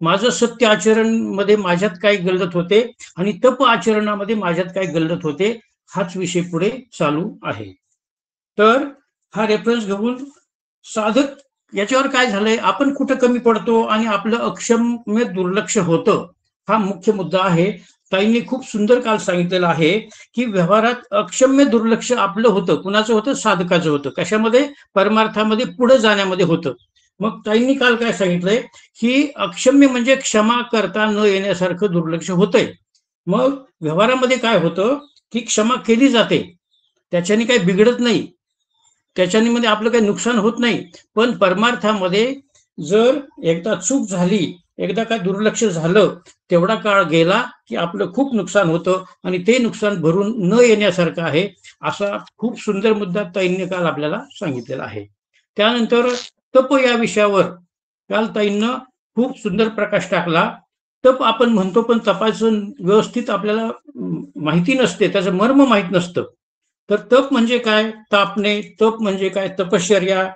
माझं सत्य आचरण मध्ये माझ्यात काय गल्लत होते आणि तप आचरणामध्ये माझ्यात काय गल्लत होते, हाच विषय पुढे चालू आहे. तर हा रेफरन्स घेऊन साधक याच्यावर काय झालंय, आपण कुठं कमी पडतो आणि आपलं अक्षम्य दुर्लक्ष होतं, हा मुख्य मुद्दा आहे. ताईंनी खूप सुंदर काल सांगितलेलं आहे की व्यवहारात अक्षम्य दुर्लक्ष आपलं होतं. कुणाचं होतं? साधकाचं होतं. कशामध्ये? परमार्थामध्ये पुढे जाण्यामध्ये होतं. मग ताईंनी काल काय सांगितलंय की अक्षम्य म्हणजे क्षमा करता न येण्यासारखं दुर्लक्ष होतंय. मग व्यवहारामध्ये काय होतं की क्षमा केली जाते, त्याच्याने काही बिघडत नाही, त्याच्याने मध्ये आपलं काही नुकसान होत नाही. पण परमार्थामध्ये जर एकदा चूक झाली, एकदा काय दुर्लक्ष झालं, तेवढा काळ गेला की आपलं खूप नुकसान होतं आणि ते नुकसान भरून न येण्यासारखं आहे, असा खूप सुंदर मुद्दा ताईंनी काल आपल्याला सांगितलेला आहे. त्यानंतर तप या विषयावर काल ताईंनं खूप सुंदर प्रकाश टाकला. तप आपण म्हणतो, पण तपाचं व्यवस्थित आपल्याला माहिती नसते, त्याचं मर्म माहीत नसतं. तर तप म्हणजे काय? तापणे. तप म्हणजे काय? तपश्चर्या.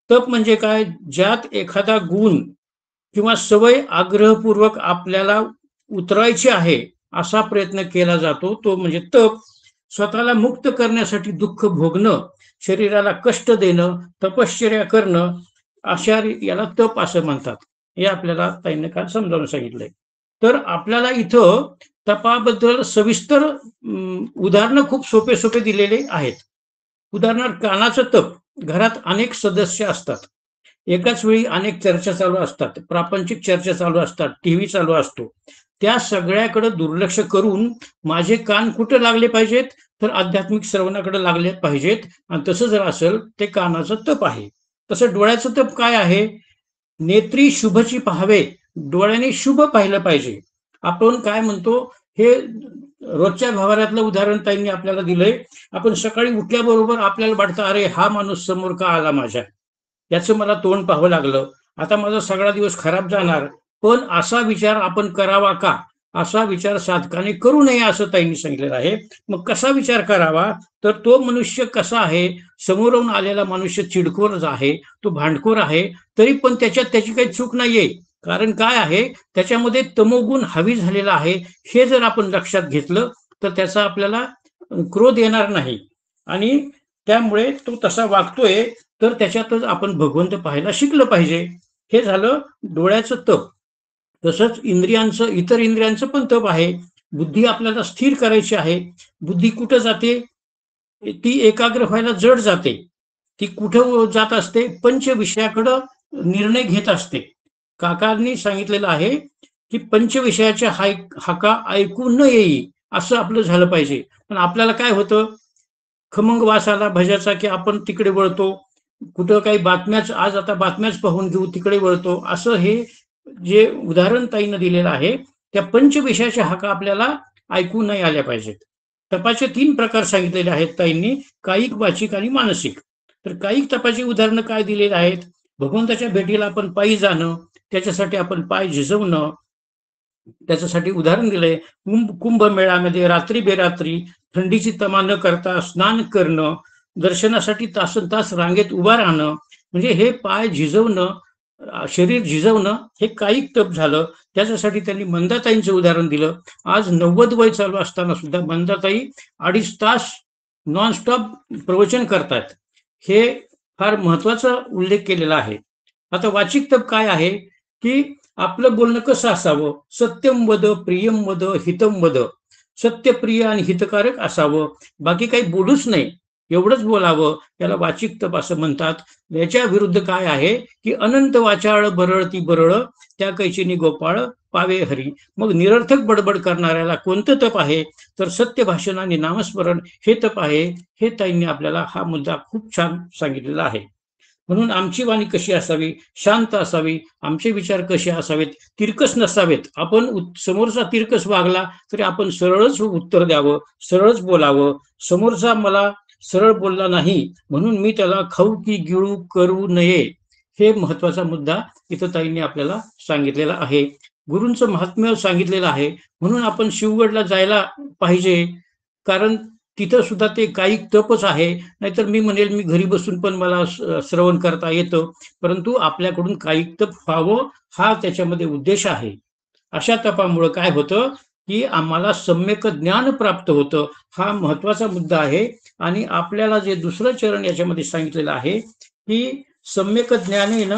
तप म्हणजे काय? ज्यात एखादा गुण किंवा सवय आग्रहपूर्वक आपल्याला उतरायची आहे, असा प्रयत्न केला जातो, तो म्हणजे तप. स्वतःला मुक्त करण्यासाठी दुःख भोगणं, शरीराला कष्ट देणं, तपश्चर्या करणं, अशा याला तप असं म्हणतात. हे आपल्याला ताईंनी काल समजावून सांगितलंय. तर आपल्याला इथं तपाबद्दल सविस्तर उदाहरणं खूप सोपे सोपे दिलेले आहेत. उदाहरणार्थ कानाचं तप. घरात अनेक सदस्य असतात, एकाच वेळी अनेक चर्चा चालू असतात, प्रापंचिक चर्चा चालू असतात, टीव्ही चालू असतो. त्या सगळ्याकडे दुर्लक्ष करून माझे कान कुठे लागले पाहिजेत? तर आध्यात्मिक श्रवणाकडे लागले पाहिजेत. आणि तसं जर असेल ते कानाचं तप आहे. तसं डोळ्याचं तप काय आहे? नेत्री शुभची पाहावे, डोळ्याने शुभ पाहिलं पाहिजे. आपण काय म्हणतो, हे रोजच्या व्यवहारातलं उदाहरण ताईंनी आपल्याला दिलंय. आपण सकाळी उठल्याबरोबर आपल्याला वाटतं, अरे हा माणूस समोर का आला माझ्या, याचं मला तोंड पाहावं लागलं, आता माझा सगळा दिवस खराब जाणार. पण असा विचार आपण करावा का? असा विचार साधकाने करू नये असं ताईंनी सांगितलेलं आहे. मग कसा विचार करावा? तर तो मनुष्य कसा आहे? समोरून आलेला मनुष्य चिडखोर आहे, तो भांडखोर आहे, तरी पण त्याच्यात त्याची काही चूक नाहीये. कारण काय आहे? त्याच्यामध्ये तमोगुण हावी झालेला आहे. हे जर आपण लक्षात घेतलं तर त्याचा आपल्याला क्रोध येणार नाही आणि त्यामुळे तो तसा वागतोय, तर त्याच्यातच आपण भगवंत पाहायला शिकलं पाहिजे. हे झालं डोळ्याचं तप. तसंच इतर इंद्रियांचं पण तप आहे. बुद्धी आपल्याला स्थिर करायची आहे. बुद्धी कुठं जाते? ती एकाग्र व्हायला जड जाते. ती कुठं जात असते? पंच विषयाकडं निर्णय घेत असते. काकांनी सांगितलेलं आहे की पंच विषयाच्या हाका ऐकू न येई, असं आपलं झालं पाहिजे. पण आपल्याला काय होतं? खमंग वास आला भज्याचा की आपण तिकडे वळतो. कुठं काही बातम्याच, आज आता बातम्याच पाहून घेऊ, तिकडे वळतो. असं हे जे उदाहरण ताईनं दिलेलं आहे, त्या पंचविषयाच्या हाका आपल्याला ऐकू नाही आल्या पाहिजेत. तपाचे 3 प्रकार सांगितलेले आहेत ताईंनी, कायिक, वाचिक आणि मानसिक. तर कायिक तपाची उदाहरणं काय दिलेली आहेत? भगवंताच्या भेटीला आपण पायी जाणं, त्याच्यासाठी आपण पाय झिजवणं, त्याच्यासाठी उदाहरण दिलंय. कुंभमेळ्यामध्ये रात्री बेरात्री थंडीची तमा न करता स्नान करणं, दर्शनासाठी तासनतास रांगेत उभा राहणं, म्हणजे हे पाय झिजवणं, शरीर झिजवणं, हे कायिक तप झालं. त्याच्यासाठी त्यांनी मंदाताईंचं उदाहरण दिलं. आज 90 वय चालू असताना सुद्धा मंदाताई 2.5 तास नॉनस्टॉप प्रवचन करतात. हे फार महत्वाचा उल्लेख केलेला आहे. आता वाचिक तप काय आहे की आपलं बोलणं कसं असावं? सत्यम वद, प्रियम वद, हितम वद. सत्यप्रिय आणि हितकारक असावं, बाकी काही बोलूच नाही, एवढंच बोलावं. त्याला वाचिक तप असं म्हणतात. याच्या विरुद्ध काय आहे की अनंत वाचाळ बरळती बरळ, त्या कैचिनी गोपाळ पावे हरी. मग निरर्थक बडबड करणाऱ्याला कोणतं तप आहे? तर सत्य भाषण आणि नामस्मरण हे तप आहे. हे ताईंनी आपल्याला हा मुद्दा खूप छान सांगितलेला आहे. म्हणून आमची वाणी कशी असावी? शांत असावी. आमचे विचार कसे असावेत? तिरकस नसावेत. आपण समोरचा तिरकस वागला तरी आपण सरळच उत्तर द्यावं, सरळच बोलावं. समोरचा मला सरळ बोलला नाही म्हणून मी त्याला खाऊ की गिळू करू नये, हे महत्वाचा मुद्दा इथं ताईंनी आपल्याला सांगितलेला आहे. गुरूंचं महात्म्य सांगितलेलं आहे, म्हणून आपण शिवगडला जायला पाहिजे. कारण तिथं सुद्धा ते कायिक तपच आहे. नाहीतर मी म्हणेल मी घरी बसून पण मला श्रवण करता येतं, परंतु आपल्याकडून कायिक तप व्हावं हा त्याच्यामध्ये उद्देश आहे. अशा तपामुळे काय होतं की आम्हाला सम्यक ज्ञान प्राप्त होतं. हा महत्वाचा मुद्दा आहे. आणि आपल्याला जे दुसरं चरण याच्यामध्ये सांगितलेलं आहे की सम्यक ज्ञानेन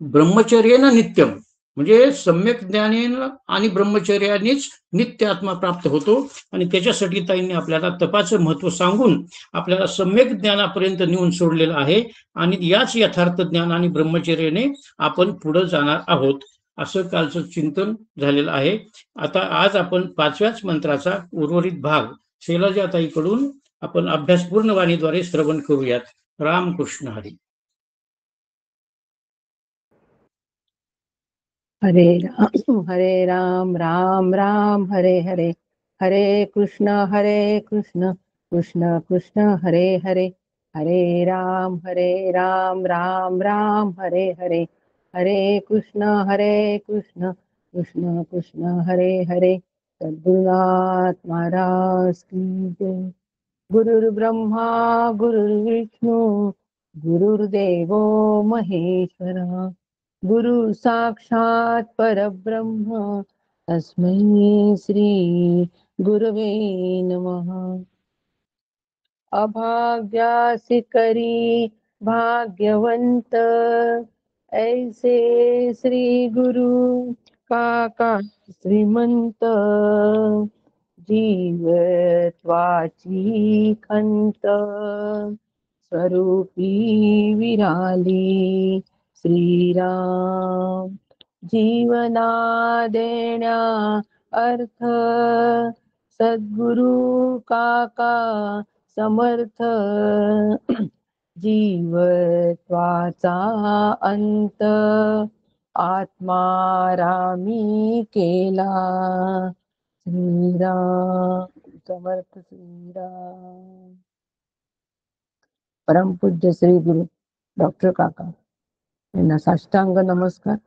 ब्रह्मचर्येन नित्यम, म्हणजे सम्यक ज्ञानेन आणि ब्रह्मचर्यानेच नित्य आत्मा प्राप्त होतो. आणि त्याच्यासाठी ताईंनी आपल्याला तपाचं महत्व सांगून आपल्याला सम्यक ज्ञानापर्यंत नेऊन सोडलेलं आहे. आणि याच यथार्थ ज्ञान आणि ब्रह्मचर्याने आपण पुढे जाणार आहोत, असं कालचं चिंतन झालेलं आहे. आता आज आपण 5व्याच मंत्राचा उर्वरित भाग शैलजाताईकडून आपण अभ्यासपूर्ण वाणीद्वारे श्रवण करूयात. रामकृष्ण हरी. हरे राम राम राम हरे हरे, हरे कृष्ण कृष्ण कृष्ण हरे हरे, हरे राम राम राम हरे हरे, हरे कृष्ण कृष्ण कृष्ण हरे हरे. सद्गुरुनाथ महाराज की जय. गुरुर्ब्रह्मा गुरुर्विष्णू गुरुर्देवो महेश्वरा, गुरु साक्षात परब्रह्म तस्मै श्री गुरवे नमः. अभाग्यासी करी भाग्यवंत, ऐसे श्री गुरु काका श्रीमंत, जीवत्वाची खंत स्वरूपी विराली श्रीराम. जीवना देण्या अर्थ सद्गुरु काका समर्थ, जीवत्वाचा अंत आत्मारामी केला श्रीराम. समर्थ श्रीराम. परमपूज्य श्री गुरु डॉक्टर काका यांना साष्टांग नमस्कार.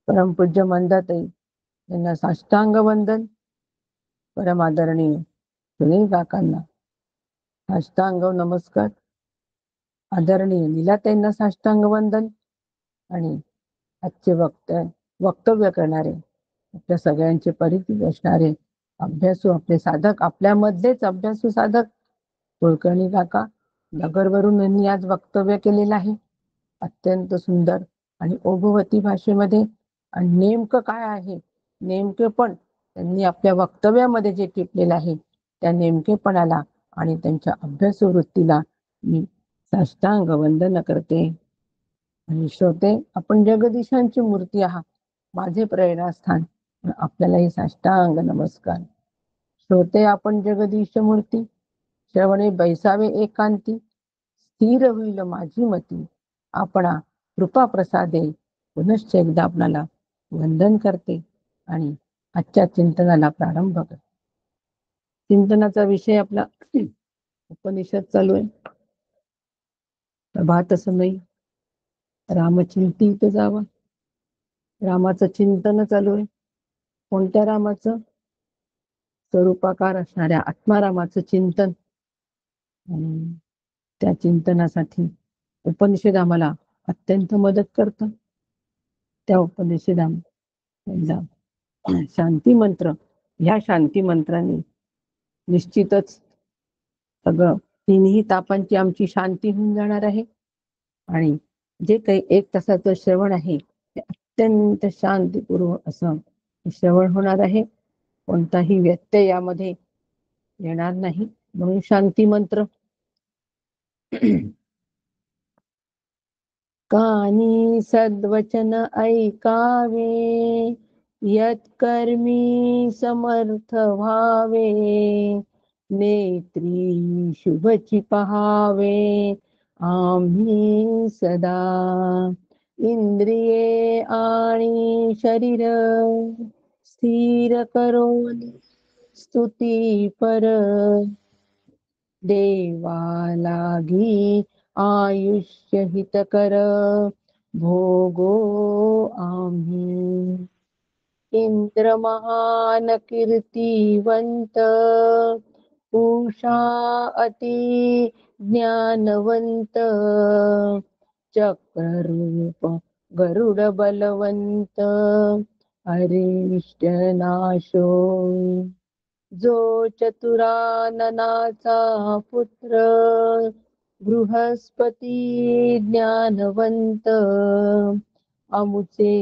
परमपूज्य मंदाताई यांना साष्टांग वंदन. परम आदरणीय सुनील काकांना साष्टांग नमस्कार. आदरणीय नीलाताईंना साष्टांग वंदन. आणि आजचे वक्तव्य करणारे आपल्या सगळ्यांचे परिचित असणारे अभ्यासू आपले साधक, आपल्यामध्येच अभ्यासू साधक कुलकर्णी काका नगरवरून यांनी आज वक्तव्य केलेलं आहे. अत्यंत सुंदर आणि ओघवती भाषेमध्ये. आणि नेमकं काय आहे, नेमके पण त्यांनी आपल्या वक्तव्यामध्ये जे टिपलेलं आहे त्या नेमकेपणाला आणि त्यांच्या अभ्यासू वृत्तीला मी साष्टांग वंदन करते. आणि श्रोते, आपण जगदीशांची मूर्ती आहात, माझे प्रेरणास्थान, आपल्यालाही साष्टांग नमस्कार. श्रोते, आपण जगदीश मूर्ती, श्रवणे बैसावे एकांती, स्थिर होईल माझी मती, आपणा कृपा प्रसादे. पुनश्च एकदा आपणाला वंदन करते आणि आजच्या चिंतनाला प्रारंभ करते. चिंतनाचा विषय आपला उपनिषद चालू आहे. प्रभात समयी रामचिंतित जावा. रामाचं चिंतन चालू आहे. कोणत्या रामाचं? स्वरूपाकार असणाऱ्या आत्मारामाचं चिंतन. आणि त्या चिंतनासाठी उपनिषद आम्हाला अत्यंत मदत करतं. त्या उपनिषदाला शांती मंत्र, ह्या शांती मंत्राने निश्चितच सगळं तिन्ही तापांची आमची शांती होऊन जाणार आहे. आणि जे काही 1 तासाचं श्रवण आहे ते अत्यंत शांतीपूर्वक असं श्रवण होणार आहे. कोणताही व्यत्यय यामध्ये येणार नाही. म्हणून शांती मंत्र. कानी सद्वचन ऐकावे, यत्कर्मी समर्थ व्हावे, नेत्री शुभची पहावे आम्ही सदा, इंद्रिये आणि शरीर स्थिर करून स्तुती पर, देवा लागी आयुष्य हितकर भोगो आम्ही. इंद्र महान कीर्तिवंत उषा अति ज्ञानवंत, चक्ररूप गरुड बलवंत, अरिष्ट नाशो, जो चतुराननाचा पुत्र, बृहस्पती ज्ञानवंत, अमुचे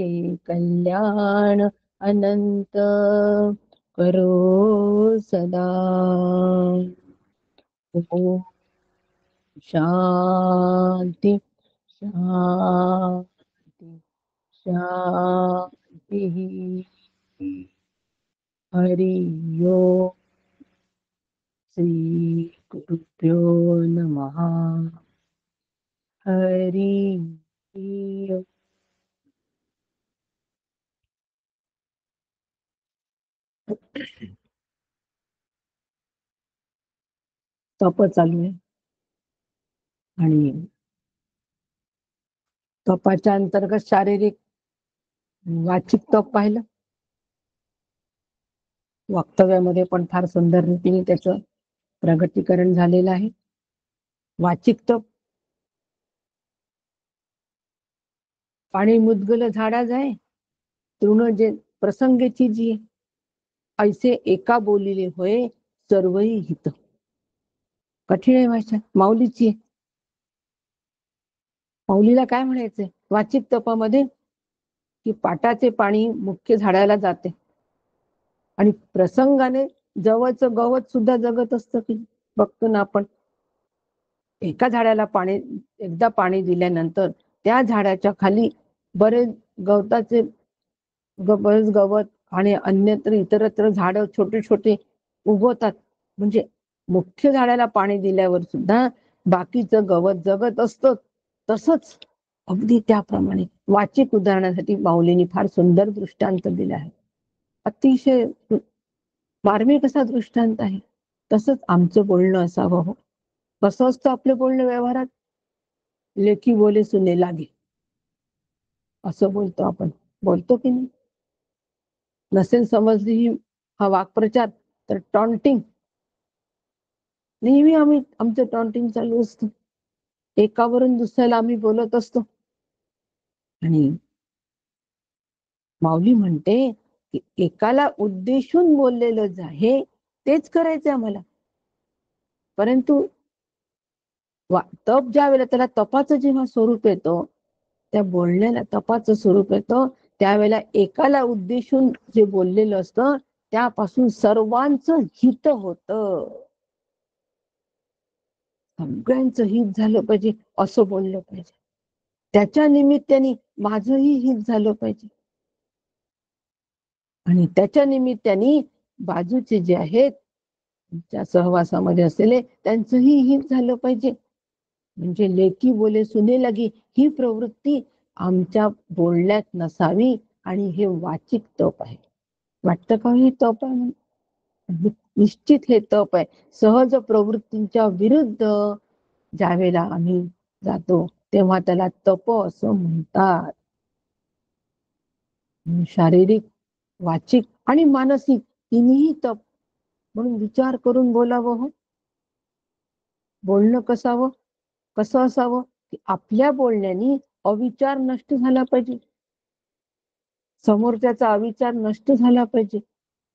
कल्याण अनंत करो सदा. ओम शांती शांती शांती. हरि ओम. श्री गुरुभ्यो नमः. हरि ओम. तप चालू आहे आणि तपाच्या अंतर्गत शारीरिक वाचिक तप पाहिलं. वक्तव्यामध्ये पण फार सुंदर रीतीने त्याचं प्रगतीकरण झालेलं आहे. वाचिक तप, पाणी मुदगल झाडा जाय तृण जे प्रसंगेची जी, ऐसे एका बोलिले होय सर्वही हित. कठीण आहे भाषा, माऊलीची आहे. माऊलीला काय म्हणायचंय वाचिक तपामध्ये, की पाटाचे पाणी मुख्य झाडाला जाते आणि प्रसंगाने जवळचं गवत सुद्धा जगत असतं की बघतो ना आपण. एका झाडाला पाणी एकदा पाणी दिल्यानंतर त्या झाडाच्या खाली बरेच गवताचे बरेच गवत आणि अन्यत्र इतरत्र झाड छोटे छोटे उगवतात. म्हणजे मुख्य झाडाला पाणी दिल्यावर सुद्धा बाकीचं गवत जगत असतं. तसंच अगदी त्याप्रमाणे वाचिक उदाहरणासाठी माऊलींनी फार सुंदर दृष्टांत दिला आहे. अतिशय मार्मिक असा दृष्टांत आहे. तसंच आमचं बोलणं असावं. हो, कसं असतं आपलं बोलणं व्यवहारात, लेकी बोले सुने लागे असं बोलतो आपण. बोलतो की नाही? नसेल समजली ही हा वाक्प्रचार तर टॉन्टिंग, नेहमी आम्ही आमचं टॉन्टिंग चालू असतं. एकावरून दुसऱ्याला आम्ही बोलत असतो. आणि माऊली म्हणते की एकाला उद्देशून बोललेलं आहे तेच करायचं आम्हाला. परंतु तप ज्या वेळेला त्याला तपाचं जेव्हा स्वरूप येतो, त्या बोलण्याला तपाचं स्वरूप येतं, त्यावेळेला एकाला उद्देशून जे बोललेलं असतं त्यापासून सर्वांचं हित होतं. सगळ्यांचं हित झालं पाहिजे असं बोललं पाहिजे. त्याच्या निमित्ताने माझंही हित झालं पाहिजे आणि त्याच्या निमित्ताने बाजूचे जे आहेत त्या सहवासामध्ये असलेले त्यांचंही हित झालं पाहिजे. म्हणजे लेकी बोले सुने लगी ही प्रवृत्ती आमच्या बोलण्यात नसावी. आणि हे वाचिक तप आहे. वाटतं का हे तप आहे? निश्चित हे तप आहे. सहज प्रवृत्तींच्या विरुद्ध ज्यावेळेला आम्ही जातो तेव्हा त्याला तप असं म्हणतात. शारीरिक, वाचिक आणि मानसिक तिन्ही तप. म्हणून विचार करून बोलावं. हो, बोलणं कसं असावं की आपल्या बोलण्याने अविचार नष्ट झाला पाहिजे, समोरच्याचा अविचार नष्ट झाला पाहिजे.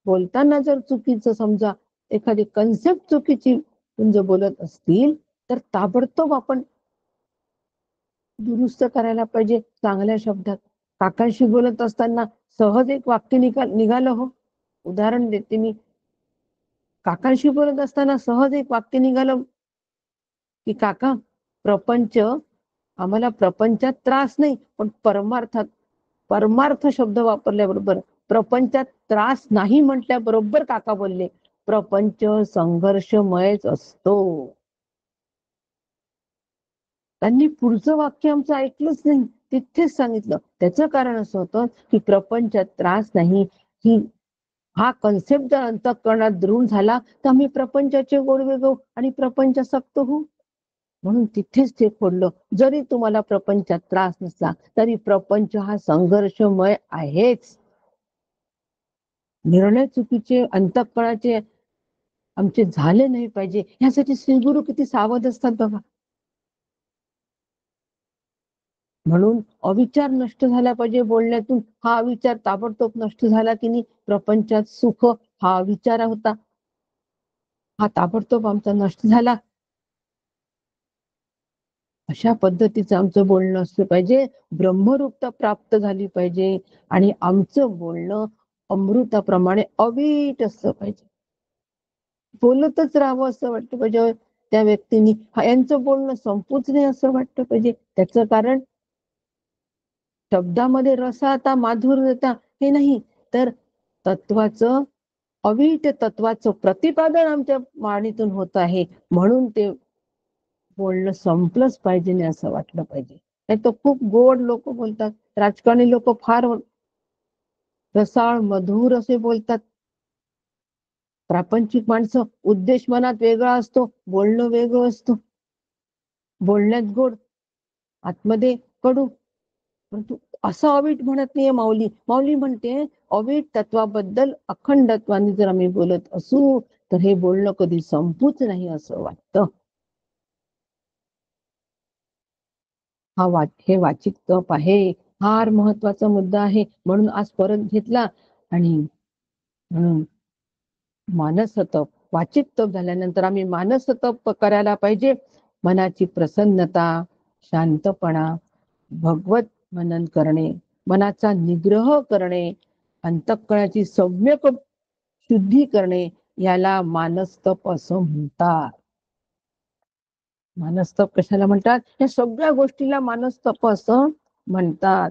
बोलताना जर चुकीचं समजा एखादी कन्सेप्ट चुकीची जर बोलत असतील तर ताबडतोब आपण दुरुस्त करायला पाहिजे चांगल्या शब्दात. काकांशी बोलत असताना सहज एक वाक्य निघालं. हो, उदाहरण देते मी. काकांशी बोलत असताना सहज एक वाक्य निघालं की काका, प्रपंच आम्हाला प्रपंचात त्रास नाही, पण परमार्थ शब्द वापरल्याबरोबर प्रपंचात त्रास नाही म्हटल्याबरोबर काका बोलले प्रपंच संघर्षमयच असतो. त्यांनी पुढचं वाक्य आमचं ऐकलंच नाही, तिथेच सांगितलं. त्याचं कारण असं होतं की प्रपंचात त्रास नाही ही हा कन्सेप्ट जर अंतःकरणात दृढ झाला तर आम्ही प्रपंचाचे गोडवे गाऊ आणि प्रपंचासक्त होऊ. म्हणून तिथेच ते खोडलं. जरी तुम्हाला प्रपंचात त्रास नसला तरी प्रपंच हा संघर्षमय आहेच. निर्णय चुकीचे अंतःकरणाचे आमचे झाले नाही पाहिजे, यासाठी श्रीगुरु किती सावध असतात बघा. म्हणून अविचार नष्ट झाला पाहिजे बोलण्यातून. हा अविचार ताबडतोब नष्ट झाला की नाही, प्रपंचात सुख हा विचार होता, हा ताबडतोब आमचा नष्ट झाला. अशा पद्धतीचं आमचं बोलणं असलं पाहिजे. ब्रह्मरूपता प्राप्त झाली पाहिजे आणि आमचं बोलणं अमृताप्रमाणे अवीट असलं पाहिजे. बोलतच राहावं असं वाटतं पाहिजे त्या व्यक्तीनी. यांचं बोलणं संपूच नाही असं वाटतं पाहिजे. त्याचं कारण शब्दामध्ये रसाता माधुर्यता हे नाही, तर तत्वाचं अवीट तत्वाचं प्रतिपादन आमच्या वाणीतून होत आहे, म्हणून ते बोलणं संपलंच पाहिजे नाही असं वाटलं पाहिजे. नाही तर खूप गोड लोक बोलतात, राजकारणी लोक फार रसाळ मधुर असे बोलतात. प्रापंचिक माणसं उद्देश मनात वेगळा असतो, बोलणं वेगळं असतं. बोलण्यात गोड, आतमध्ये कडू. परंतु असं अवीट म्हणत नाहीये माऊली. माऊली म्हणते अवीट तत्वाबद्दल अखंडत्वाने जर आम्ही बोलत असू तर हे बोलणं कधी संपूच नाही असं वाटतं. हे वाचिक तप आहे, फार महत्वाचा मुद्दा आहे. म्हणून आज परत घेतला. आणि म्हणून मानस तप, वाचिक तप झाल्यानंतर आम्ही मानस तप करायला पाहिजे. मनाची प्रसन्नता, शांतपणा, भगवत मनन करणे, मनाचा निग्रह करणे, अंतःकरणाची सम्यक शुद्धी करणे, याला मानस्तप असं म्हणतात. मानस्तप कशाला म्हणतात? या सगळ्या गोष्टीला मानस्तप असं म्हणतात.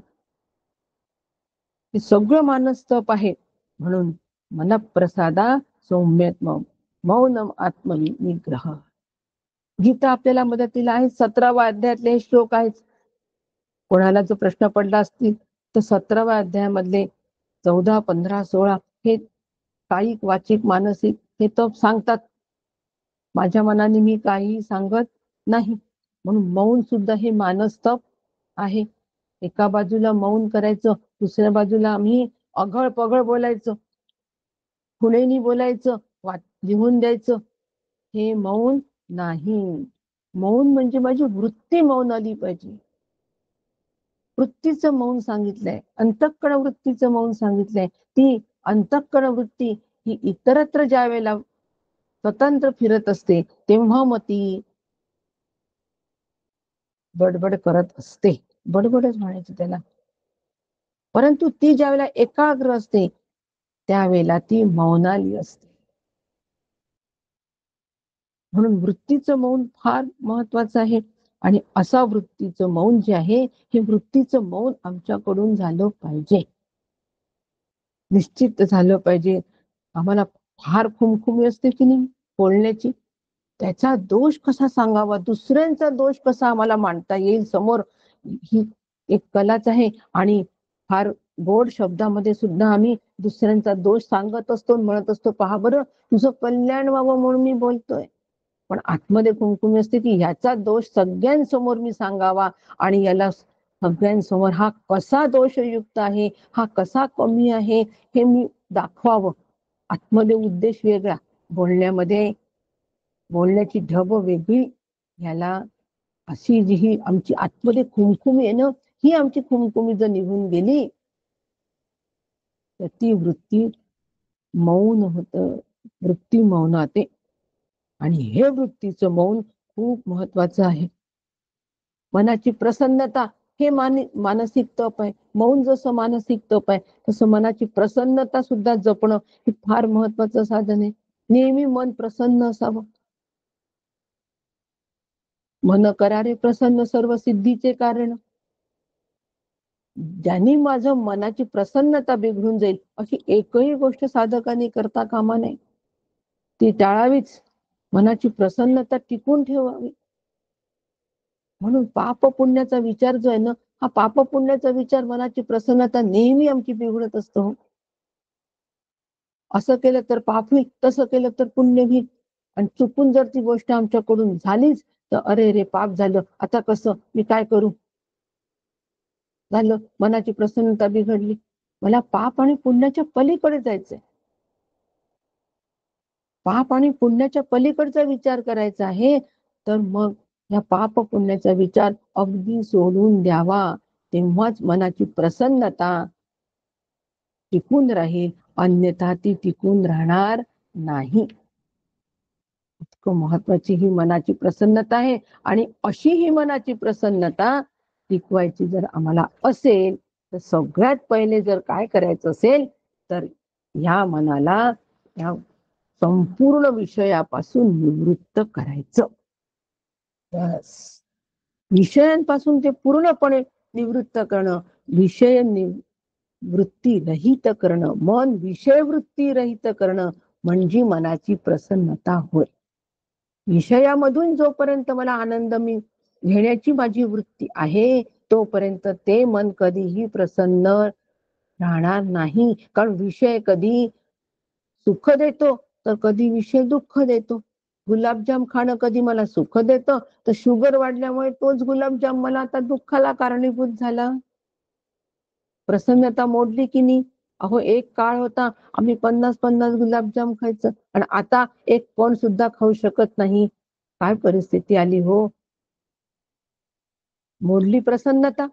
हे सगळं मानस्तप आहे. म्हणून मनप्रसादा सौम्यत्म मौनम आत्मनिग्रह. गीता आपल्याला मदतीला आहे. 17व्या अध्यायातले हे श्लोक आहेत. कोणाला जो प्रश्न पडला असतील तर 17व्या अध्यायामधले 14, 15, 16 हे कायिक, वाचिक, मानसिक हे तप सांगतात. माझ्या मनाने मी काही सांगत नाही. म्हणून मौन सुद्धा हे मानस्तप आहे. एका बाजूला मौन करायचं, दुसऱ्या बाजूला आम्ही अघळ पघळ बोलायचं, खुणेनी बोलायचं, लिहून द्यायचं, हे मौन नाही. मौन म्हणजे माझी वृत्ती मौन आली पाहिजे. वृत्तीचं मौन सांगितलंय, अंतःकरण वृत्तीचं मौन सांगितलंय. ती अंतःकरण वृत्ती ही इतरत्र ज्या वेळेला स्वतंत्र फिरत असते तेव्हा मग ती बडबड करत असते. बडबडच म्हणायचं त्याला. परंतु ती ज्या वेळेला एकाग्र असते त्यावेळेला ती मौनाली असते. म्हणून वृत्तीचं मौन फार महत्वाचं आहे. आणि असा वृत्तीचं मौन जे आहे, हे वृत्तीचं मौन आमच्याकडून झालं पाहिजे, निश्चित झालं पाहिजे. आम्हाला फार खुमखुमी असते की नाही बोलण्याची, त्याचा दोष कसा सांगावा, दुसऱ्यांचा दोष कसा आम्हाला मांडता येईल समोर, ही एक कलाच आहे. आणि फार गोड शब्दामध्ये सुद्धा आम्ही दुसऱ्यांचा दोष सांगत असतो, म्हणत असतो, पहा बरं तुझं कल्याण व्हावं म्हणून मी बोलतोय. पण आतमध्ये कुंकुमी असते की ह्याचा दोष सगळ्यांसमोर मी सांगावा आणि याला सगळ्यांसमोर हा कसा दोषयुक्त आहे, हा कसा कमी आहे हे मी दाखवावं. आतमध्ये उद्देश वेगळा, बोलण्याची ढब वेगळी. ह्याला अशी जी ही आमची आतमध्ये खुमखुमी आहे ना, ही आमची खुमखुमी जर निघून गेली तर ती वृत्ती मौन होत, वृत्ती मौनाते. आणि हे वृत्तीचं मौन खूप महत्वाचं आहे. मनाची प्रसन्नता हे मानसिक तप आहे. मौन जसं मानसिक तप आहे तसं मनाची प्रसन्नता सुद्धा जपणं हे फार महत्वाचं साधन आहे. नेहमी मन प्रसन्न असावं. मन करारे प्रसन्न सर्व सिद्धीचे कारण. ज्यांनी माझं मनाची प्रसन्नता बिघडून जाईल अशी एकही गोष्ट साधकांनी करता कामा नये. ती टाळावीच. मनाची प्रसन्नता टिकून ठेवावी. म्हणून पाप पुण्याचा विचार जो आहे ना, हा पाप पुण्याचा विचार, मनाची प्रसन्नता नेहमी आमची बिघडत असतो. असं केलं तर पाप होईल, तसं केलं तर पुण्य होईल. आणि चुकून जर ती गोष्ट आमच्याकडून झालीच तर अरे रे पाप झालं, आता कसं, मी काय करू, झालं मनाची प्रसन्नता बिघडली. मला पाप आणि पुण्याच्या पलीकडे जायचंय. पाप आणि पुण्याच्या पलीकडचा विचार करायचा आहे, तर मग या पाप पुण्याचा विचार अगदी सोडून द्यावा. तेव्हाच मनाची प्रसन्नता टिकून राहील, अन्यथा ती टिकून राहणार नाही. इतकं महत्वाची ही मनाची प्रसन्नता आहे. आणि अशी ही मनाची प्रसन्नता टिकवायची जर आम्हाला असेल, तर सगळ्यात पहिले जर काय करायचं असेल, तर या मनाला या संपूर्ण विषयापासून निवृत्त करायचं. बस. विषयांपासून ते पूर्णपणे निवृत्त करणं, विषय वृत्ती रहित करणं, मन विषय वृत्ती रहित करणं म्हणजे मनाची प्रसन्नता होय. विषयामधून जोपर्यंत मला आनंद मी घेण्याची माझी वृत्ती आहे, तोपर्यंत ते मन कधीही प्रसन्न राहणार नाही. कारण विषय कधी सुख देतो, तर कधी विषय दुःख देतो. गुलाबजाम खाणं कधी मला सुख देतं, तर शुगर वाढल्यामुळे तोच गुलाबजाम मला आता दुःखाला कारणीभूत झाला. प्रसन्नता मोडली की नाही? अहो, एक काळ होता आम्ही 50-50 गुलाबजाम खायचं आणि आता एक पण सुद्धा खाऊ शकत नाही. काय परिस्थिती आली हो? मोडली प्रसन्नता.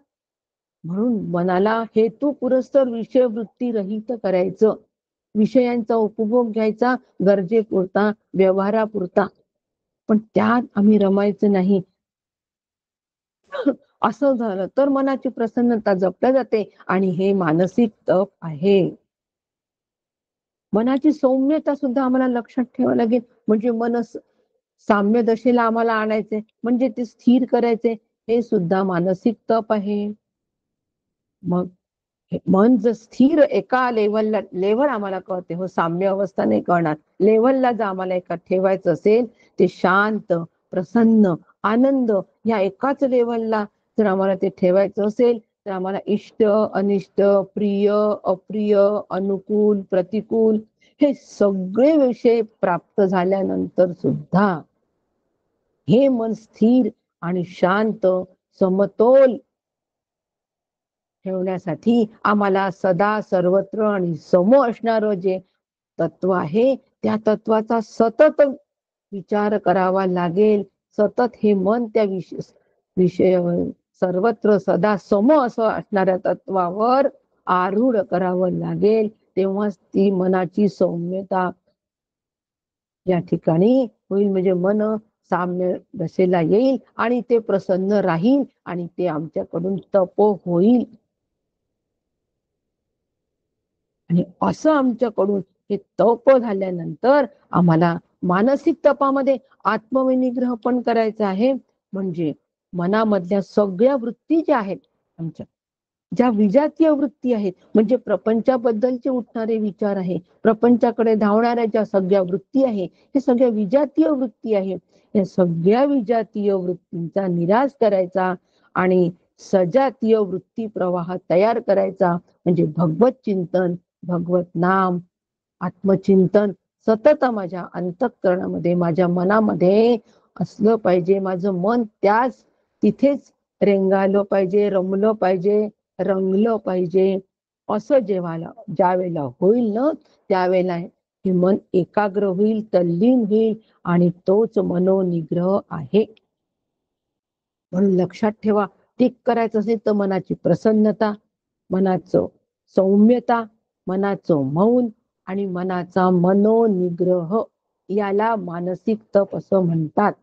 म्हणून मनाला हेतू पुरस्तर विषय वृत्ती रहित करायचं. विषयांचा उपभोग घ्यायचा गरजेपुरता, व्यवहारापुरता, पण त्यात आम्ही रमायचं नाही. असं झालं तर मनाची प्रसन्नता जपल्या जाते आणि हे मानसिक तप आहे. मनाची सौम्यता सुद्धा आम्हाला लक्षात ठेवावं लागेल. म्हणजे मन साम्य दशेला आम्हाला आणायचे, म्हणजे ते स्थिर करायचे, हे सुद्धा मानसिक तप आहे. मग मन जर स्थिर एका लेवल आम्हाला कळते हो, साम्य अवस्था नाही कळणार. लेवलला जर आम्हाला एका ठेवायचं असेल, ते शांत, प्रसन्न, आनंद या एकाच लेवलला जर आम्हाला ते ठेवायचं असेल, तर आम्हाला इष्ट, अनिष्ट, प्रिय, अप्रिय, अनुकूल, प्रतिकूल हे सगळे विषय प्राप्त झाल्यानंतर सुद्धा हे मन स्थिर आणि शांत, समतोल ठेवण्यासाठी आम्हाला सदा सर्वत्र आणि सम असणारं जे तत्व आहे, त्या तत्वाचा सतत विचार करावा लागेल. सतत हे मन त्या विषय सर्वत्र सदा सम असं असणाऱ्या तत्वावर आरूढ करावं लागेल. तेव्हाच ती मनाची सौम्यता या ठिकाणी होईल. म्हणजे मन साम्य दशेला येईल आणि ते प्रसन्न राहील आणि ते आमच्याकडून तप होईल. आणि असं आमच्याकडून हे तप झाल्यानंतर आम्हाला मानसिक तपामध्ये आत्मविनिग्रह पण करायचा आहे. म्हणजे मनामधल्या सगळ्या वृत्ती ज्या आहेत, आमच्या ज्या विजातीय वृत्ती आहेत, म्हणजे प्रपंचाबद्दलचे उठणारे विचार आहे, प्रपंचाकडे धावणाऱ्या ज्या सगळ्या वृत्ती आहे, हे सगळ्या विजातीय वृत्ती आहे. या सगळ्या विजातीय वृत्तींचा निराश करायचा आणि सजातीय वृत्ती प्रवाह तयार करायचा. म्हणजे भगवत चिंतन, भगवत नाम, आत्मचिंतन सतत माझ्या अंतःकरणामध्ये, माझ्या मनामध्ये असलं पाहिजे. माझं मन त्याच तिथेच रेंगाळलं पाहिजे, रमलं पाहिजे, रंगलं पाहिजे. असं ज्या वेळेला होईल ना, त्यावेळेला हे मन एकाग्र होईल, तल्लीन होईल आणि तोच मनोनिग्रह आहे. म्हणून लक्षात ठेवा, टिक करायचं असेल तर मनाची प्रसन्नता, मनाचं सौम्यता, मनाचं मौन आणि मनाचा मनोनिग्रह याला मानसिक तप असं म्हणतात.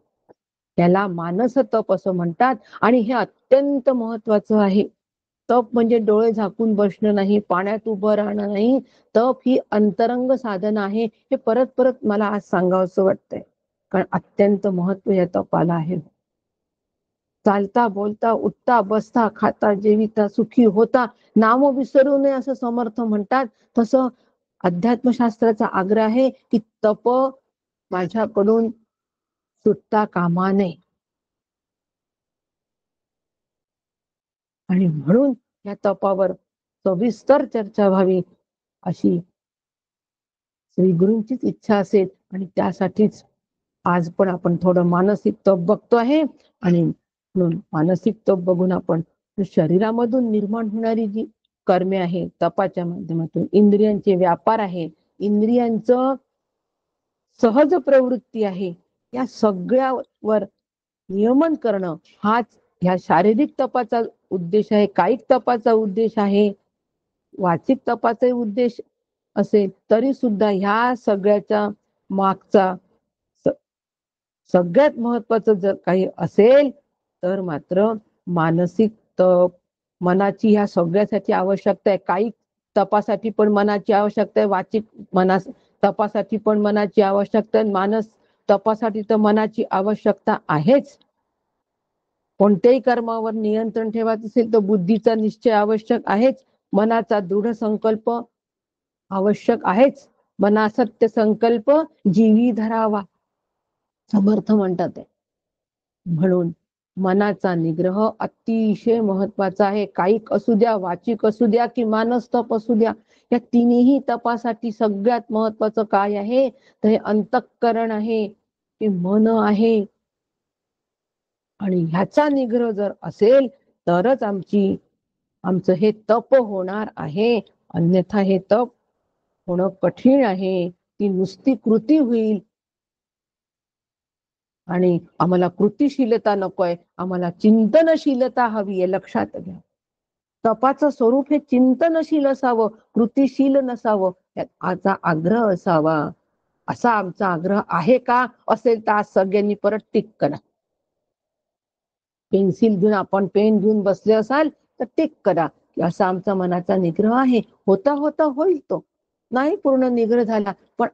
त्याला मानस तप असं म्हणतात. आणि हे अत्यंत महत्वाचं आहे. तप म्हणजे डोळे झाकून बसणं नाही, पाण्यात उभं राहणं नाही. तप ही अंतरंग साधना आहे. हे परत परत मला आज सांगावंसं वाटतंय, कारण अत्यंत महत्व या तपाला आहे. चालता बोलता उठता बसता खाता जेविता सुखी होता नाम विसरू नये असं समर्थ म्हणतात. तसं अध्यात्मशास्त्राचा आग्रह आहे की तप माझ्याकडून सुटता कामा नये. आणि म्हणून या तपावर सविस्तर चर्चा व्हावी अशी श्री गुरूंचीच इच्छा असेल. आणि त्यासाठीच आज पण आपण थोडं मानसिक तप बघतो आहे. आणि म्हणून मानसिक तप बघून आपण शरीरामधून निर्माण होणारी जी कर्मे आहे तपाच्या माध्यमातून, इंद्रियांचे व्यापार आहे, इंद्रियांचं सहज प्रवृत्ती आहे, या सगळ्यावर नियमन करणं हाच ह्या शारीरिक तपाचा उद्देश आहे, कायिक तपाचा उद्देश आहे, वाचिक तपाचा उद्देश असेल तरी सुद्धा ह्या सगळ्याच्या मागचा सगळ्यात महत्वाचं जर काही असेल तर मात्र मानसिक तप, मनाची ह्या सगळ्यासाठी आवश्यकता आहे. कायिक तपासाठी पण मनाची आवश्यकता आहे, वाचिक तपासाठी पण मनाची आवश्यकता आहे, मानस तपासाठी तर मनाची आवश्यकता आहेच. कोणत्याही कर्मावर नियंत्रण ठेवायचं असेल तर बुद्धीचा निश्चय आवश्यक आहेच, मनाचा दृढ संकल्प आवश्यक आहेच. मनासत्य संकल्प जीवी धरावा समर्थ म्हणतात. म्हणून मनाचा निग्रह अतिशय महत्वाचा आहे. कायिक असू द्या, वाचिक असू द्या की मानस तप असू द्या, या तिन्ही तपासाठी सगळ्यात महत्वाचं काय आहे तर हे अंतःकरण आहे, हे मन आहे. आणि ह्याचा निग्रह जर असेल तरच आमचं हे तप होणार आहे. अन्यथा हे तप होणं कठीण आहे. ती नुसती कृती होईल. आणि आम्हाला कृतिशीलता नकोय, आम्हाला चिंतनशीलता हवी आहे, लक्षात घ्या. तपाचं स्वरूप हे चिंतनशील असावं, कृतिशील नसावं, याचा आग्रह असावा. असा आमचा आग्रह आहे का? असेल तर आज सगळ्यांनी परत टिक करा. पेन्सिल घेऊन आपण पेन घेऊन बसले असाल तर टिक करा की असा आमचा मनाचा निग्रह आहे. होता होता होईल तो, नाही पूर्ण निग्रह झाला पण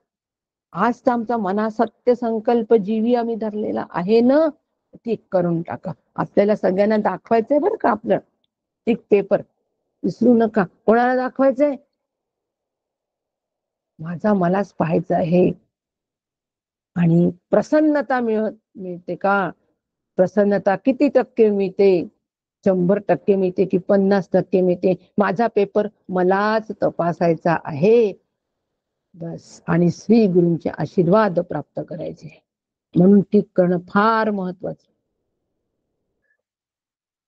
आज तर आमचा मनासत्य संकल्प जीवी आम्ही धरलेला आहे ना, टिक करून टाका. आपल्याला सगळ्यांना दाखवायचंय बरं का आपलं टिक पेपर, विसरू नका. कोणाला दाखवायचंय? माझा मलाच पाहायचं आहे. आणि प्रसन्नता मिळते का? प्रसन्नता किती टक्के मिळते? 100% मिळते की 50% मिळते? माझा पेपर मलाच तपासायचा आहे बस. आणि श्री गुरूंचे आशीर्वाद प्राप्त करायचे. म्हणून टिक करणं फार महत्वाचं.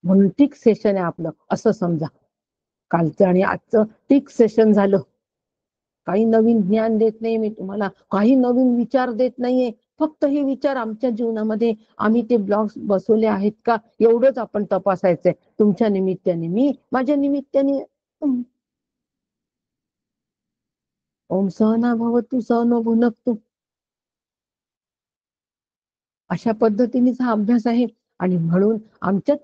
म्हणून टिक सेशन आहे आपलं असं समजा. कालचं आणि आजचं टिक सेशन झालं. काही नवीन ज्ञान देत नाही मी तुम्हाला, काही नवीन विचार देत नाहीये. फक्त हे विचार आमच्या जीवनामध्ये आम्ही ते ब्लॉग्स बसवले आहेत का एवढंच आपण तपासायचंय. तुमच्या निमित्ताने मी, माझ्या निमित्ताने ओम सहना भवतु सहनो भुनक्तु. अशा पद्धतीनेच हा अभ्यास आहे. आणि म्हणून आमचं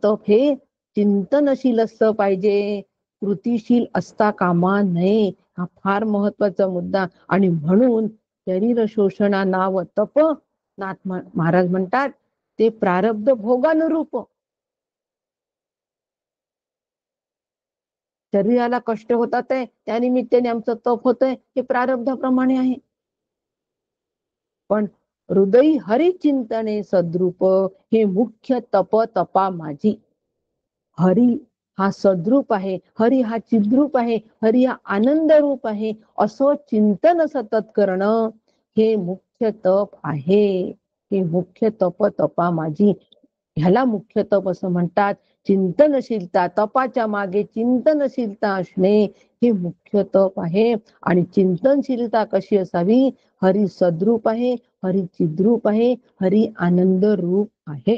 तप हे चिंतनशील असलं पाहिजे, कृतिशील असता कामा नये. हा फार महत्वाचा मुद्दा. आणि म्हणून शरीर शोषणा नाव तप, नाथ महाराज म्हणतात ते प्रारब्ध भोगानुरूप. शरीराला कष्ट होतात आहे त्यानिमित्ताने आमचं तप होतंय, हे प्रारब्धाप्रमाणे आहे. पण हृदयी हरिचिंतने सद्रूप हे मुख्य तपा माझी. हरी हा सद्रूप आहे, हरी हा चिद्रूप आहे, हरी हा आनंद रूप आहे, असं चिंतन सतत करणं हे मुख्य तप आहे. हे मुख्य तपा माझी. ह्याला मुख्य तप असं म्हणतात. चिंतनशीलता, तपाच्या मागे चिंतनशीलता असणे हे मुख्य तप आहे. आणि चिंतनशीलता कशी असावी? हरी सद्रूप आहे, हरी चिद्रूप आहे, हरी आनंद रूप आहे.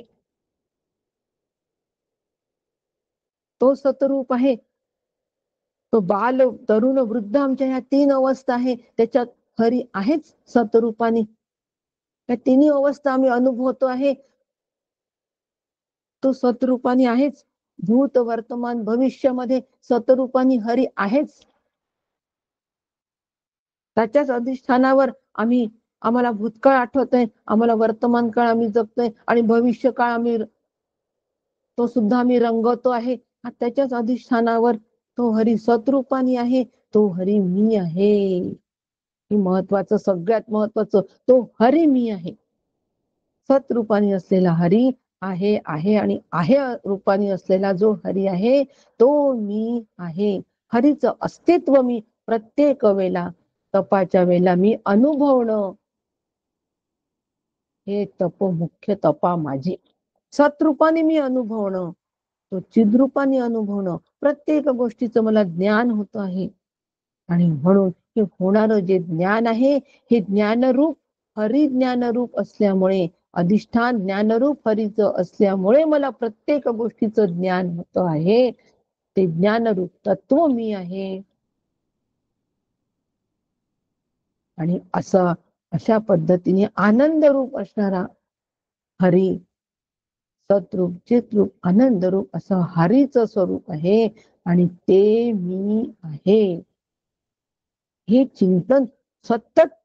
तो सतरूप आहे. तो बाल, तरुण, वृद्ध आमच्या ह्या 3 अवस्था आहे, त्याच्यात हरी आहेच सतरूपाने. या तिन्ही अवस्था आम्ही अनुभवतो आहे, तो सतरूपाने आहेच. भूत, वर्तमान, भविष्यामध्ये सतरूपाने हरी आहेच. त्याच्याच अधिष्ठानावर आम्हाला भूतकाळ आठवतोय, आम्हाला वर्तमान काळ आम्ही जगतोय आणि भविष्य काळ तो सुद्धा आम्ही रंगवतो आहे. त्याच्याच अधिष्ठानावर तो हरी सतरूपाने आहे. तो हरी मी आहे. हे महत्वाचं, सगळ्यात महत्वाचं, तो हरी मी आहे. सतरूपाने असलेला हरी आहे आणि आहे रूपाने असलेला जो हरी आहे तो मी आहे. हरीचं अस्तित्व मी प्रत्येक वेळेला, तपाच्या वेळेला मी अनुभवणं हे मुख्य तपा माझी. सतरूपाने मी अनुभवणं, तो चिद्रूपाने अनुभवणं, प्रत्येक गोष्टीचं मला ज्ञान होत आहे. आणि म्हणून हे होणारं जे ज्ञान आहे हे ज्ञानरूप हरिज्ञानरूप असल्यामुळे, अधिष्ठान ज्ञानरूप हरीचं असल्यामुळे मला प्रत्येक गोष्टीचं ज्ञान होत आहे. ते ज्ञानरूप तत्व मी आहे. आणि अशा पद्धतीने आनंद रूप असणारा हरी, सतरूप चितरूप आनंदरूप असं हरीचं स्वरूप आहे आणि ते मी आहे. हे चिंतन सतत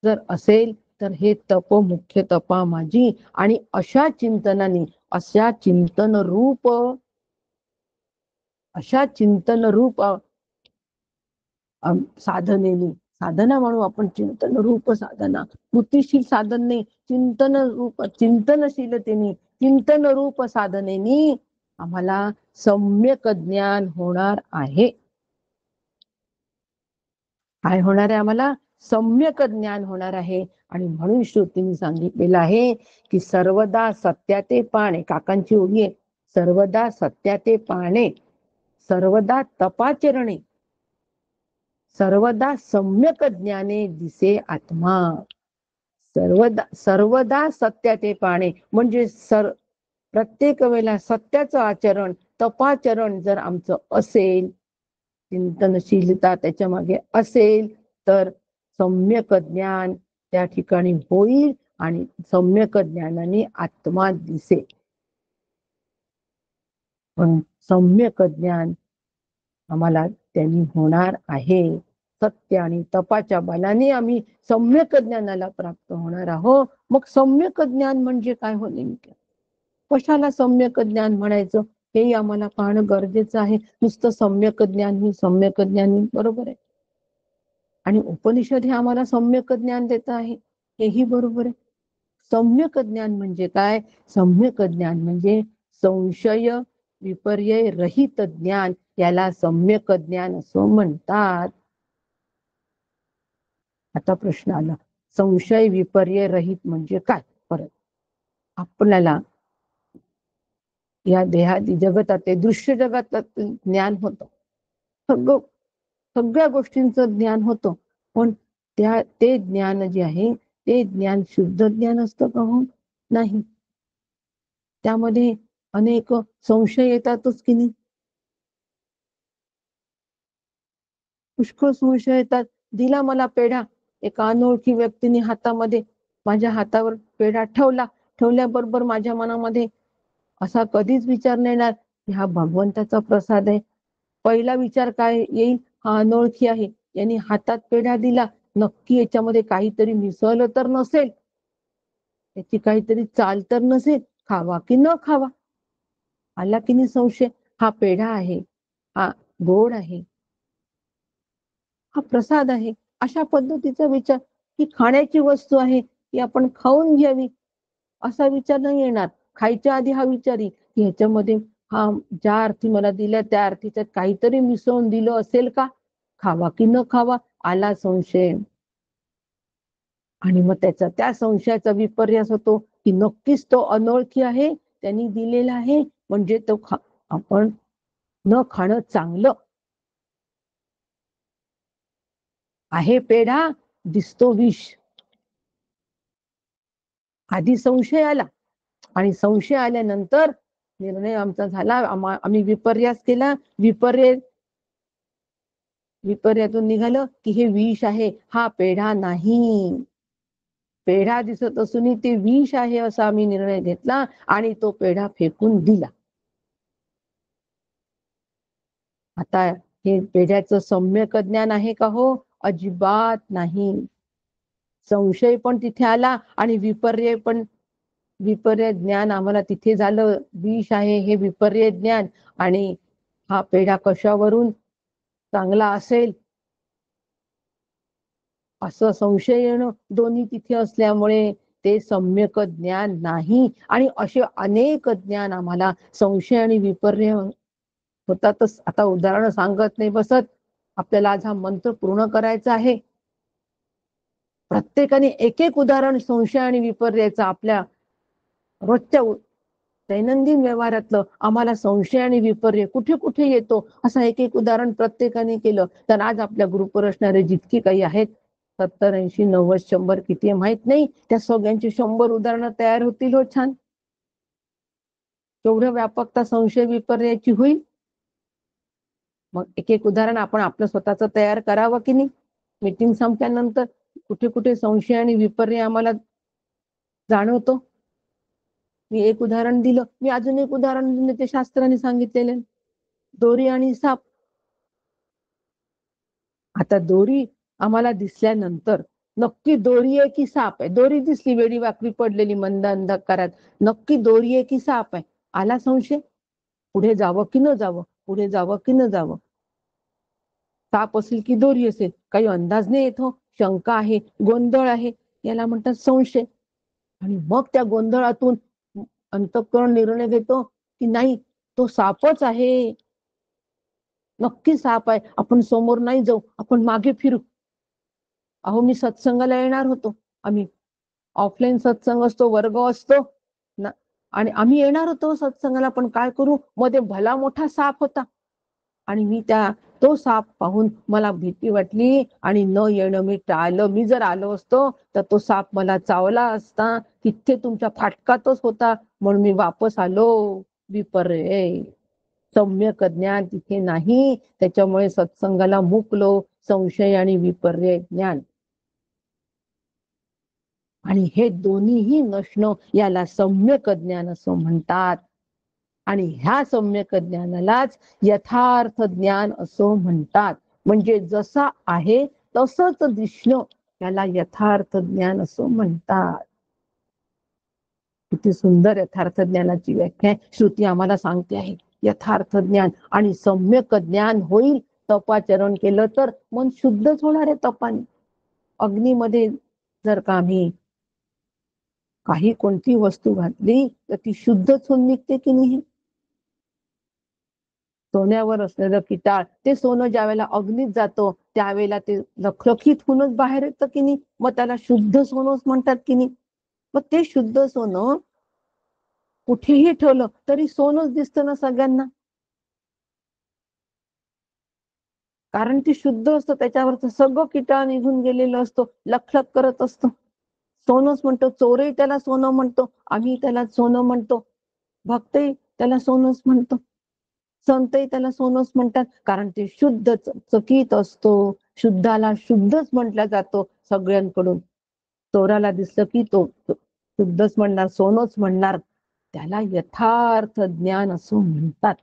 जर असेल तर हे तप मुख्य तपा माझी. आणि अशा चिंतनाने, अशा चिंतन रूप साधनेने, साधना म्हणू आपण, चिंतन रूप साधना, कृतीशील साधन नाही, चिंतनशीलतेने, चिंतन रूप साधनेने आम्हाला सम्यक ज्ञान होणार आहे. काय होणार आहे आम्हाला? सम्यक ज्ञान होणार आहे. आणि म्हणून श्रुतीने सांगितलेलं आहे की सर्वदा सत्याते पाणे, काकांची ओळी आहे, सर्वदा सत्याते पाणे, सर्वदा तपाचरणे, सर्वदा सम्यक ज्ञाने दिसे आत्मा. सर्वदा सत्याते पाणे म्हणजे प्रत्येक वेळेला सत्याचं आचरण, तपाचरण जर आमचं असेल, चिंतनशीलता त्याच्या मागे असेल, तर सम्यक ज्ञान त्या ठिकाणी होईल आणि सम्यक ज्ञानाने आत्मा दिसेल. पण सम्यक ज्ञान आम्हाला त्यांनी होणार आहे. सत्य आणि तपाच्या बलाने आम्ही सम्यक ज्ञानाला प्राप्त होणार आहोत. मग सम्यक ज्ञान म्हणजे काय हो नेमकं? कशाला सम्यक ज्ञान म्हणायचं हेही आम्हाला पाहणं गरजेचं आहे. नुसतं सम्यक ज्ञान बरोबर आहे. आणि उपनिषद हे आम्हाला सम्यक ज्ञान देत आहे, हेही बरोबर आहे. सम्यक ज्ञान म्हणजे काय? सम्यक ज्ञान म्हणजे संशय विपर्यय रहित ज्ञान, याला सम्यक ज्ञान असं म्हणतात. आता प्रश्न आला, संशय विपर्यय रहित म्हणजे काय? परत आपल्याला या देहादी जगतात, दृश्य जगतात ज्ञान होतं, सगळ्या गोष्टींचं ज्ञान होतं. पण ते ज्ञान जे आहे ते ज्ञान शुद्ध ज्ञान असतं का? हो नाही. त्यामध्ये अनेक संशय येतातच की नाही. पुष्कळ संशय येतात. दिला मला पेढा, एका अनोळखी व्यक्तीने हातामध्ये, माझ्या हातावर पेढा ठेवल्याबरोबर माझ्या मनामध्ये असा कधीच विचार नाही येणार की हा भगवंताचा प्रसाद आहे. पहिला विचार काय येईल? हा अनोळखी आहे, यांनी हातात पेढा दिला, नक्की याच्यामध्ये काहीतरी मिसळलं तर नसेल, याची काहीतरी चाल तर नसेल, खावा की न खावा. आला की नाही संशय? हा पेढा आहे, हा गोड आहे, हा प्रसाद आहे, अशा पद्धतीचा विचार. ही खाण्याची वस्तू आहे, ती आपण खाऊन घ्यावी असा विचार नाही येणार. खायच्या आधी हा विचार येईल की ह्याच्यामध्ये हा ज्या अर्थी मला दिल्या त्या अर्थीच्यात काहीतरी मिसळून दिलं असेल का, खावा की न खावा. आला संशय. आणि मग त्या संशयाचा विपर्यास होतो की नक्कीच तो अनोळखी आहे, त्यांनी दिलेला आहे, म्हणजे तो आपण न खाणं चांगलं आहे. पेढा दिसतो विष. आधी संशय आला आणि संशय आल्यानंतर निर्णय आमचा झाला, आम्ही विपर्यास केला. विपर्यातून निघालं की हे विष आहे, हा पेढा नाही. पेढा दिसत असून ते विष आहे असा आम्ही निर्णय घेतला आणि तो पेढा फेकून दिला. आता हे पेढ्याचं सम्यक ज्ञान आहे का? हो अजिबात नाही. संशय पण तिथे आला आणि विपर्य ज्ञान आम्हाला तिथे झालं. विष आहे हे विपर्य ज्ञान, आणि हा पेढा कशावरून चांगला असेल असं संशय येणं, दोन्ही तिथे असल्यामुळे ते सम्यक ज्ञान नाही. आणि असे अनेक ज्ञान आम्हाला संशय आणि विपर्य होतातच. आता उदाहरण सांगत नाही बसत, आपल्याला आज हा मंत्र पूर्ण करायचा आहे. प्रत्येकाने एक एक उदाहरण संशय आणि विपर्याचं आपल्या रोजच्या दैनंदिन व्यवहारातलं आम्हाला संशय आणि विपर्य कुठे कुठे येतो, असं एक एक उदाहरण प्रत्येकाने केलं तर आज आपल्या ग्रुपवर असणारे जितकी काही आहेत 70, 80, 90, 100 किती आहे माहित नाही, त्या सगळ्यांची 100 उदाहरणं तयार होतील हो. छान. तेवढं व्यापकता संशय विपर्याची होईल. मग एक एक उदाहरण आपण आपलं स्वतःच तयार करावं की नाही. मीटिंग संपल्यानंतर कुठे कुठे संशय आणि विपर्य आम्हाला जाणवतो. मी एक उदाहरण दिलं, मी अजून एक उदाहरण दिलं, ते शास्त्राने सांगितलेले दोरी आणि साप. आता दोरी आम्हाला दिसल्यानंतर नक्की दोरी आहे की साप आहे. दोरी दिसली वेडी वाकडी पडलेली मंद अंधकारात, नक्की दोरी आहे की साप आहे. आला संशय, पुढे जावं की न जावं, पुढे जावं की न जावं. साप असेल की दोरी असेल काही अंदाज नाही येतो, शंका आहे, गोंधळ आहे, याला म्हणतात संशय. आणि मग त्या गोंधळातून अंतःकरण निर्णय घेतो की नाही तो सापच आहे, नक्की साप आहे, आपण समोर नाही जाऊ, आपण मागे फिरू. अहो मी सत्संगाला येणार होतो, आम्ही ऑफलाईन सत्संग असतो, वर्ग असतो ना, आणि आम्ही येणार होतो सत्संगाला, पण काय करू मध्ये भला मोठा साप होता आणि मी तो साप पाहून मला भीती वाटली आणि न येणं मी टाळलं. मी जर आलो असतो तर तो साप मला चावला असता, तिथे तुमच्या फाटकातच होता, म्हणून मी वापस आलो. विपर्य सम्यक ज्ञान तिथे नाही, त्याच्यामुळे सत्संगाला मुकलो. संशय आणि विपर्य ज्ञान, आणि हे दोन्हीही नसणं याला सम्यक ज्ञान असं म्हणतात. आणि ह्या सम्यक ज्ञानालाच यथार्थ ज्ञान असं म्हणतात. म्हणजे जसा आहे तसंच दिसणं याला यथार्थ ज्ञान असं म्हणतात. किती सुंदर यथार्थ ज्ञानाची व्याख्या श्रुती आम्हाला सांगते आहे. यथार्थ ज्ञान आणि सम्यक ज्ञान होईल तपाचरण केलं तर मन शुद्धच होणार आहे तपाने. अग्नीमध्ये जर का आम्ही काही कोणती वस्तू घातली तर ती शुद्धच होऊन निघते की नाही. सोन्यावर असलेलं किटाळ, ते सोनं ज्या वेळेला अग्नीत जातो त्यावेळेला ते लखलखीत होऊनच बाहेर येतं की नाही, मग त्याला शुद्ध सोनंच म्हणतात की नाही. मग ते शुद्ध सोनं कुठेही ठेवलं तरी सोनच दिसतं ना सगळ्यांना, कारण ती शुद्ध असतं, त्याच्यावरचं सगळं किटाळ निघून गेलेलं असतो, लखलख करत असतो. सोनच म्हणतो, चोरही त्याला सोनं म्हणतो, आम्ही त्याला सोनं म्हणतो, भक्तही त्याला सोनच म्हणतो, संतही त्याला सोनच म्हणतात, कारण ते शुद्ध चकित असतो. शुद्धाला शुद्धच म्हटला जातो सगळ्यांकडून. चोराला दिसलं की तो शुद्धच म्हणणार, सोनच म्हणणार, त्याला यथार्थ ज्ञान असं म्हणतात.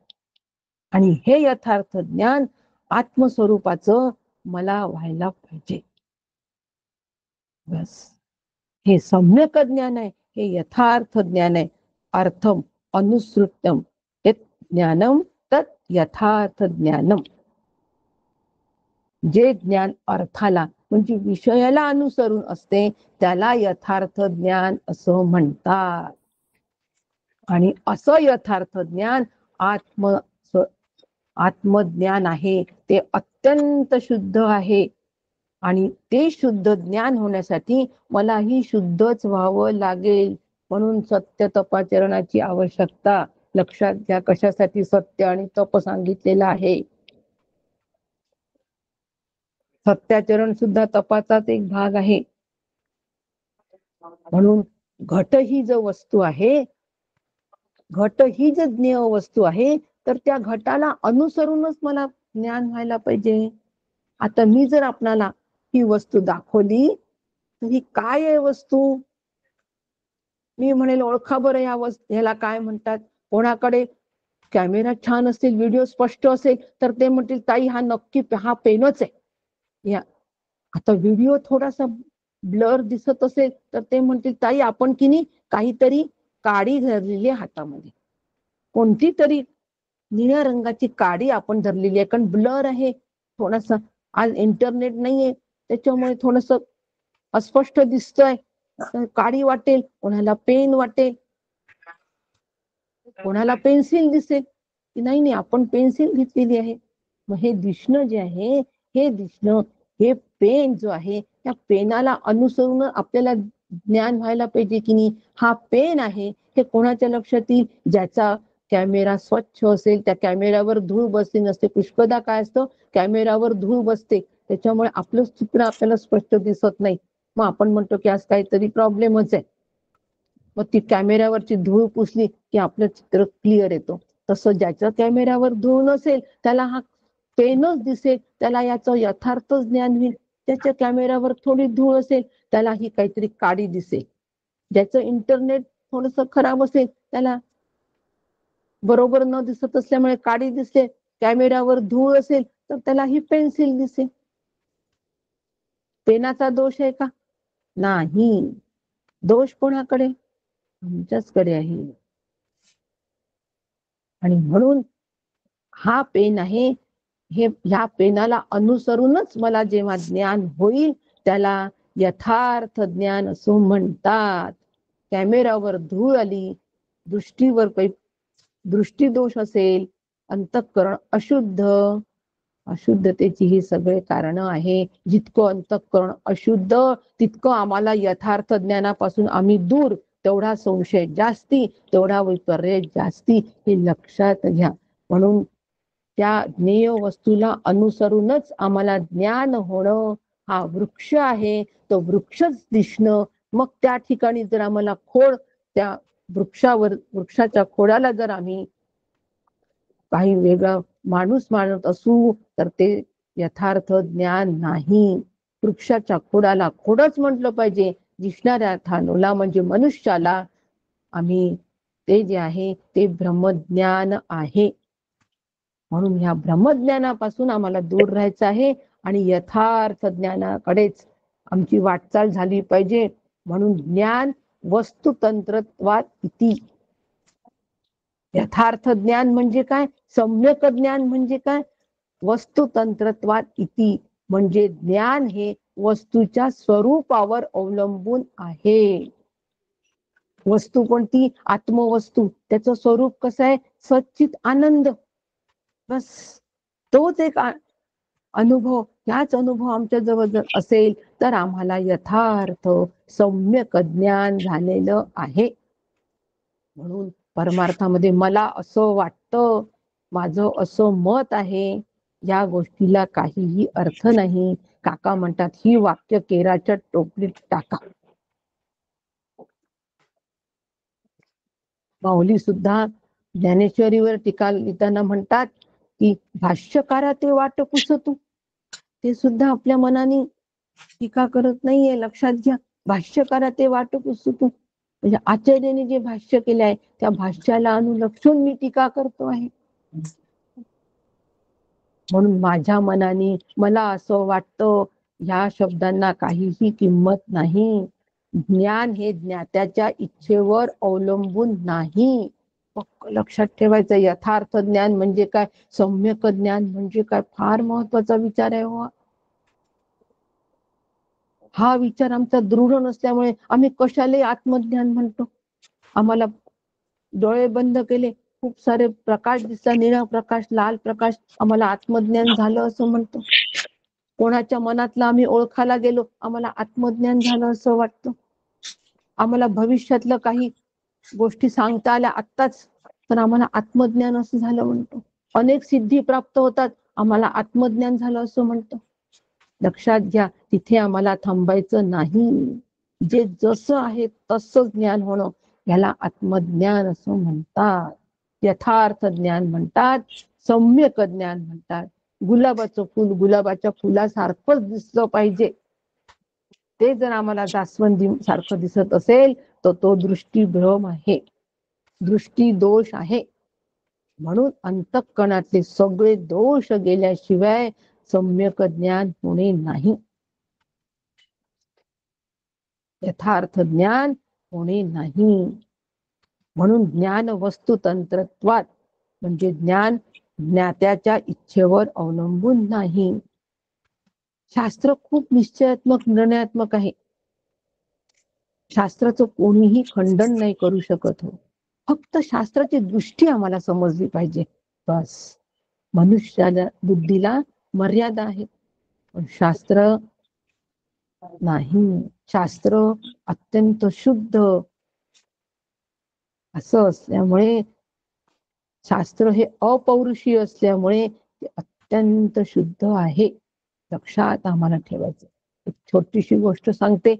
आणि हे यथार्थ ज्ञान आत्मस्वरूपाचं मला व्हायला पाहिजे. बस हे सम्यक ज्ञान आहे, हे यथार्थ ज्ञान आहे. अर्थम अनुसृत्यम यत् ज्ञानम तत् यथार्थ ज्ञानम. जे ज्ञान अर्थाला म्हणजे विषयाला अनुसरून असते त्याला यथार्थ ज्ञान असं म्हणतात. आणि असं यथार्थ ज्ञान आत्मज्ञान आहे, ते अत्यंत शुद्ध आहे. आणि ते शुद्ध ज्ञान होण्यासाठी मलाही शुद्धच व्हावं लागेल. म्हणून सत्य तपाचरणाची आवश्यकता. लक्षात घ्या कशासाठी सत्य आणि तप सांगितलेलं आहे. सत्याचरण सुद्धा तपाचाच एक भाग आहे. म्हणून घट ही जो वस्तू आहे, घट ही जर ज्ञेय वस्तू आहे तर त्या घटाला अनुसरूनच मला ज्ञान व्हायला पाहिजे. आता मी जर आपणाला ही वस्तू दाखवली तर ही काय आहे वस्तू, मी म्हणेल ओळखा बरं ह्याला काय म्हणतात. कोणाकडे कॅमेरा छान असेल, व्हिडिओ स्पष्ट असेल तर ते म्हणतील ताई हा नक्की हा पेनच आहे. या आता व्हिडिओ थोडासा ब्लर दिसत असेल तर ते म्हणतील ताई आपण की नाही काहीतरी काडी धरलेली हातामध्ये, कोणती तरी निळ्या रंगाची काडी आपण धरलेली आहे, कारण ब्लर आहे थोडासा, आज इंटरनेट नाहीये त्याच्यामुळे थोडस अस्पष्ट दिसतंय. काडी वाटेल, कोणाला पेन वाटेल, कोणाला पेन्सिल दिसेल की नाही आपण पेन्सिल घेतलेली आहे. मग हे दिसणं जे आहे, हे दिसणं, हे पेन जो आहे त्या पेनाला अनुसरून आपल्याला ज्ञान व्हायला पाहिजे की नाही. हा पेन आहे, हे कोणाच्या लक्षात येईल? ज्याचा कॅमेरा स्वच्छ असेल, त्या कॅमेऱ्यावर धूळ बसली नसते. पुष्कदा काय असतं, कॅमेऱ्यावर धूळ बसते, त्याच्यामुळे आपलं चित्र आपल्याला स्पष्ट दिसत नाही. मग आपण म्हणतो की आज काहीतरी प्रॉब्लेमच आहे. मग ती कॅमेऱ्यावरची धूळ पुसली की आपलं चित्र क्लिअर येतो. तसं ज्याच्या कॅमेऱ्यावर धूळ नसेल त्याला हा पेनच दिसेल, त्याला याचं यथार्थ ज्ञान होईल. त्याच्या कॅमेऱ्यावर थोडी धूळ असेल त्याला ही काहीतरी काडी दिसेल. ज्याचं इंटरनेट थोडस खराब असेल त्याला बरोबर न दिसत असल्यामुळे काडी दिसते. कॅमेऱ्यावर धूळ असेल तर त्याला ही पेन्सिल दिसेल. पेनाचा दोष आहे का? नाही. दोष कोणाकडे? आमच्याचकडे आहे. आणि म्हणून हा पेन आहे, हे ह्या पेनाला अनुसरूनच मला जेव्हा ज्ञान होईल त्याला यथार्थ ज्ञान असं म्हणतात. कॅमेऱ्यावर धूळ आली, दृष्टीवर काही दृष्टीदोष असेल, अंतःकरण अशुद्ध, अशुद्धतेची ही सगळे कारण आहे. जितकं अंतःकरण अशुद्ध तितकं आम्हाला यथार्थ ज्ञानापासून आम्ही दूर, तेवढा संशय जास्ती, तेवढा विपर्य जास्ती, हे लक्षात घ्या. म्हणून त्या ज्ञेय वस्तूला अनुसरूनच आम्हाला ज्ञान होणं हा वृक्ष आहे. तो वृक्षच दिसणं. मग त्या ठिकाणी जर आम्हाला खोड, त्या वृक्षावर, वृक्षाच्या खोडाला जर आम्ही काही वेगळा माणूस मानत असू तर ते यथार्थ ज्ञान नाही. वृक्षाच्या खोडाला खोडच म्हटलं पाहिजे. दिसणाऱ्या थानोला म्हणजे मनुष्याला आम्ही ते जे आहे ते ब्रह्मज्ञान आहे. म्हणून ह्या ब्रह्मज्ञानापासून आम्हाला दूर राहायचं आहे आणि यथार्थ ज्ञानाकडेच आमची वाटचाल झाली पाहिजे. म्हणून ज्ञान वस्तुतंत्रत्वात इति. यथार्थ ज्ञान म्हणजे काय? सम्यक ज्ञान म्हणजे काय? वस्तुतंत्रत्वात इति म्हणजे ज्ञान हे वस्तूच्या स्वरूपावर अवलंबून आहे. वस्तू कोणती? आत्मवस्तू. त्याचं स्वरूप कसं आहे? सच्चित आनंद. बस तोच एक अनुभव. याच अनुभव आमच्या जवळ जर असेल तर आम्हाला यथार्थ सम्यक ज्ञान झालेलं आहे. म्हणून परमार्थामध्ये मला असं वाटतं, माझं असं मत आहे, या गोष्टीला काहीही अर्थ नाही. काका म्हणतात ही वाक्य केराच्या टोपलीत टाका. माऊली सुद्धा ज्ञानेश्वरीवर टीका लिहिताना म्हणतात की भाष्यकारा ते वाट पुसतू. ते सुद्धा आपल्या मनाने टीका करत नाहीये, लक्षात घ्या. भाष्यकारा ते वाट पुसतू म्हणजे आचार्याने जे भाष्य केले आहे त्या भाष्याला अनुलक्षून मी टीका करतो आहे. म्हणून माझ्या मनाने मला असं वाटतं, ह्या शब्दांना काहीही किंमत नाही. ज्ञान हे ज्ञात्याच्या इच्छेवर अवलंबून नाही. लक्षात ठेवायचं. यथार्थ ज्ञान म्हणजे काय, सम्यक ज्ञान म्हणजे काय, फार महत्वाचा विचार आहे हो. हा विचार आमचा दृढ नसल्यामुळे आम्ही कशाला आत्मज्ञान म्हणतो. आम्हाला डोळे बंद केले, खूप सारे प्रकाश दिसतात, निळा प्रकाश, लाल प्रकाश, आम्हाला आत्मज्ञान झालं असं म्हणतो. कोणाच्या मनातलं आम्ही ओळखायला गेलो, आम्हाला आत्मज्ञान झालं असं वाटतं. आम्हाला भविष्यातलं काही गोष्टी सांगता आल्या आत्ताच तर आम्हाला आत्मज्ञान असं झालं म्हणतो. अनेक सिद्धी प्राप्त होतात, आम्हाला आत्मज्ञान झालं असं म्हणतो. लक्षात घ्या, तिथे आम्हाला थांबायचं नाही. जे जसं आहे तसं ज्ञान होणं याला आत्मज्ञान असं म्हणतात. यथार्थ ज्ञान म्हणतात, सम्यक ज्ञान म्हणतात. गुलाबाचं फुल गुलाबाच्या फुलासारखंच दिसलं पाहिजे. ते जर आम्हाला जास्वंदी सारखं दिसत असेल तर तो दृष्टीभ्रम आहे, दृष्टी दोष आहे. म्हणून अंतःकरणातले सगळे दोष गेल्याशिवाय सम्यक ज्ञान होणे नाही, यथार्थ ज्ञान होणे नाही. म्हणून ज्ञान वस्तुतंत्रत्वात म्हणजे ज्ञान ज्ञात्याच्या इच्छेवर अवलंबून नाही. शास्त्र खूप निश्चयात्मक, निर्णयात्मक आहे. शास्त्राचं कोणीही खंडन नाही करू शकत हो. फक्त शास्त्राची दृष्टी आम्हाला समजली पाहिजे, बस. मनुष्याला बुद्धीला मर्यादा आहे, पण शास्त्र नाही. शास्त्र अत्यंत शुद्ध, असं असल्यामुळे शास्त्र हे अपौरुषीय असल्यामुळे ते अत्यंत शुद्ध आहे. लक्षात आम्हाला ठेवायचं. एक छोटीशी गोष्ट सांगते.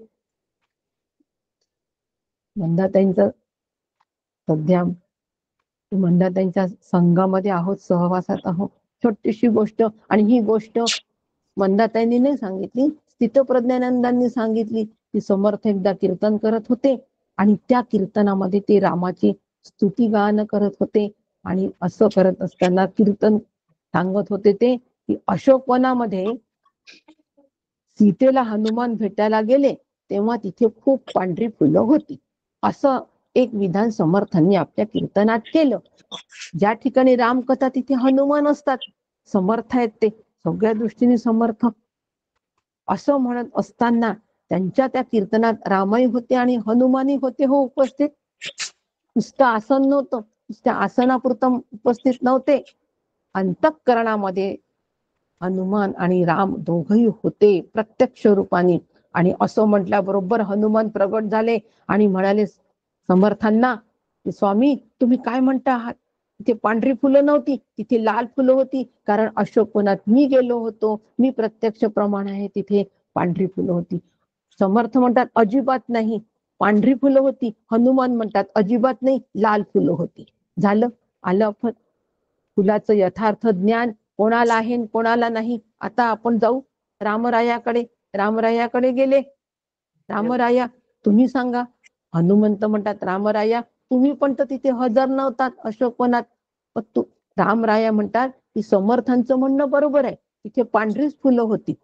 मंदाताईंचं सध्या मंदाताईंच्या संघामध्ये आहोत, सहवासात आहोत. छोटीशी गोष्ट, आणि ही गोष्ट मंदाताईंनी नाही सांगितली, स्थितप्रज्ञानंदांनी सांगितली. ती समर्थ एकदा कीर्तन करत होते आणि त्या कीर्तनामध्ये ते रामाची स्तुती गान करत होते. आणि असं करत असताना कीर्तन सांगत होते ते की अशोकवनामध्ये सीतेला हनुमान भेटायला गेले तेव्हा तिथे खूप पांढरी फुलं होती. असं एक विधान समर्थांनी आपल्या कीर्तनात केलं. ज्या ठिकाणी रामकथा तिथे हनुमान असतात, समर्थ आहेत ते सगळ्या दृष्टीने समर्थ. असं म्हणत असताना त्यांच्या त्या कीर्तनात रामही होते आणि हनुमानही होते हो उपस्थित. नुसतं आसन नव्हतं, नुसत्या आसनापुरतं उपस्थित नव्हते. अंतःकरणामध्ये हनुमान आणि राम दोघही होते प्रत्यक्ष रूपाने. आणि असं म्हटल्याबरोबर हनुमान प्रगट झाले आणि म्हणाले समर्थांना की स्वामी तुम्ही काय म्हणता आहात, तिथे पांढरी फुलं नव्हती, तिथे लाल फुलं होती. कारण अशोकवनात मी गेलो होतो, मी प्रत्यक्ष प्रमाण आहे, तिथे पांढरी फुलं होती. समर्थ म्हणतात अजिबात नाही, पांढरी फुलं होती. हनुमान म्हणतात अजिबात नाही, लाल फुलं होती. झालं, आलं फुलाचं यथार्थ ज्ञान कोणाला आहे कोणाला नाही. आता आपण जाऊ रामरायाकडे. रामरायाकडे गेले. रामराया तुम्ही सांगा. हनुमंत म्हणतात रामराया तुम्ही पण तर तिथे हजर नव्हतात अशोकवनात. रामराया म्हणतात की समर्थांचं म्हणणं बरोबर आहे, तिथे पांढरीच फुलं होती.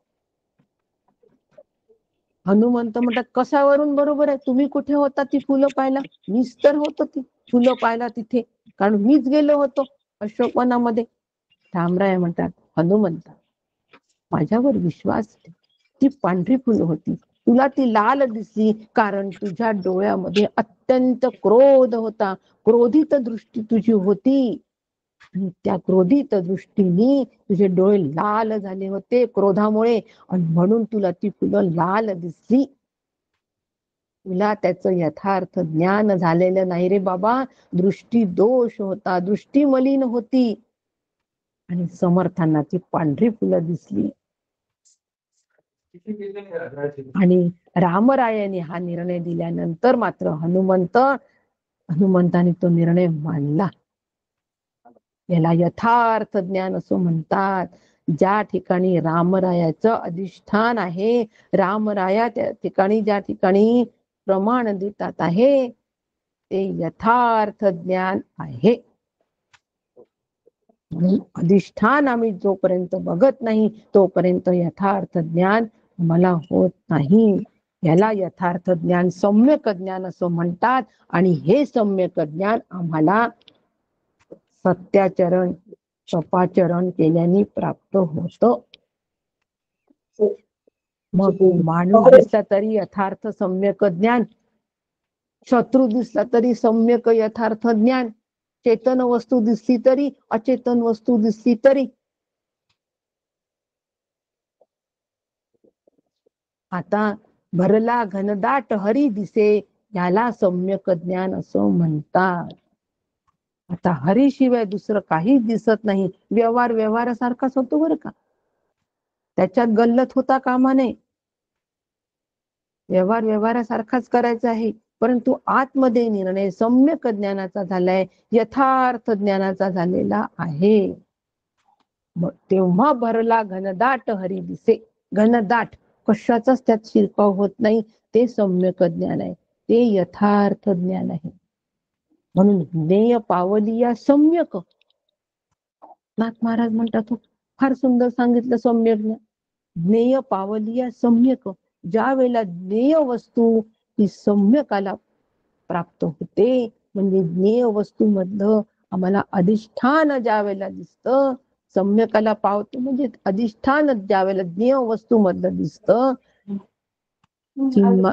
हनुमंत म्हणतात कशावरून बरोबर आहे, तुम्ही कुठे होता ती फुलं पाहायला? मीच तर होतो ती फुलं पाहायला तिथे, कारण मीच गेलो होतो अशोकवनामध्ये. रामराय म्हणतात हनुमंत माझ्यावर विश्वास ठेव, ती पांढरी फुलं होती. तुला ती लाल दिसली कारण तुझ्या डोळ्यामध्ये अत्यंत क्रोध होता, क्रोधित दृष्टी तुझी होती. आणि त्या क्रोधित दृष्टीने तुझे डोळे लाल झाले होते क्रोधामुळे, आणि म्हणून तुला ती फुलं लाल दिसली. तुला त्याचं यथार्थ ज्ञान झालेलं नाही रे बाबा. दृष्टी दोष होता, दृष्टी मलिन होती. आणि समर्थांना ती पांढरी फुलं दिसली. आणि रामरायाने हा निर्णय दिल्यानंतर मात्र हनुमंताने तो निर्णय मानला. याला यथार्थ ज्ञान असं म्हणतात. ज्या ठिकाणी रामरायाचं अधिष्ठान आहे, रामराया त्या ठिकाणी ज्या ठिकाणी प्रमाण देतात आहे, ते यथार्थ ज्ञान आहे. अधिष्ठान आम्ही जोपर्यंत बघत नाही तोपर्यंत यथार्थ ज्ञान मला होत नाही. याला यथार्थ ज्ञान, सम्यक ज्ञान असं म्हणतात. आणि हे सम्यक ज्ञान आम्हाला सत्याचरण तपाचरण केल्याने प्राप्त होत. मग माणूस दिसला तरी यथार्थ सम्यक ज्ञान, शत्रू दिसला तरी सम्यक यथार्थ ज्ञान, चेतन वस्तू दिसली तरी अचेतन वस्तू दिसली तरी. आता भरला घनदाट हरी दिसे, याला सम्यक ज्ञान असं म्हणतात. आता हरीशिवाय दुसरं काहीच दिसत नाही. व्यवहार व्यवहारासारखाच होतो बरं का, त्याच्यात गल्लत होता कामा नये. व्यवहार व्यवहारासारखाच करायचा आहे, परंतु आतमध्ये निर्णय सम्यक ज्ञानाचा झालाय, यथार्थ ज्ञानाचा झालेला आहे. तेव्हा भरला घनदाट हरी दिसे. घनदाट कशाचाच त्यात शिरकाव होत नाही, ते सम्यक ज्ञान आहे, ते यथार्थ ज्ञान आहे. म्हणून ज्ञेय पावलिया सम्यक. नाथ महाराज म्हणतात फार सुंदर सांगितलं सम्यक ज्ञान. ज्ञेय पावलिया सम्यक. ज्या वेळेला ज्ञेय वस्तू ही सम्यकाला प्राप्त होते, म्हणजे ज्ञेय वस्तू मधलं आम्हाला अधिष्ठान ज्या वेळेला दिसतं, सम्यकाला पावते म्हणजे अधिष्ठान ज्या वेळेला ज्ञेय वस्तू मधलं दिसतं,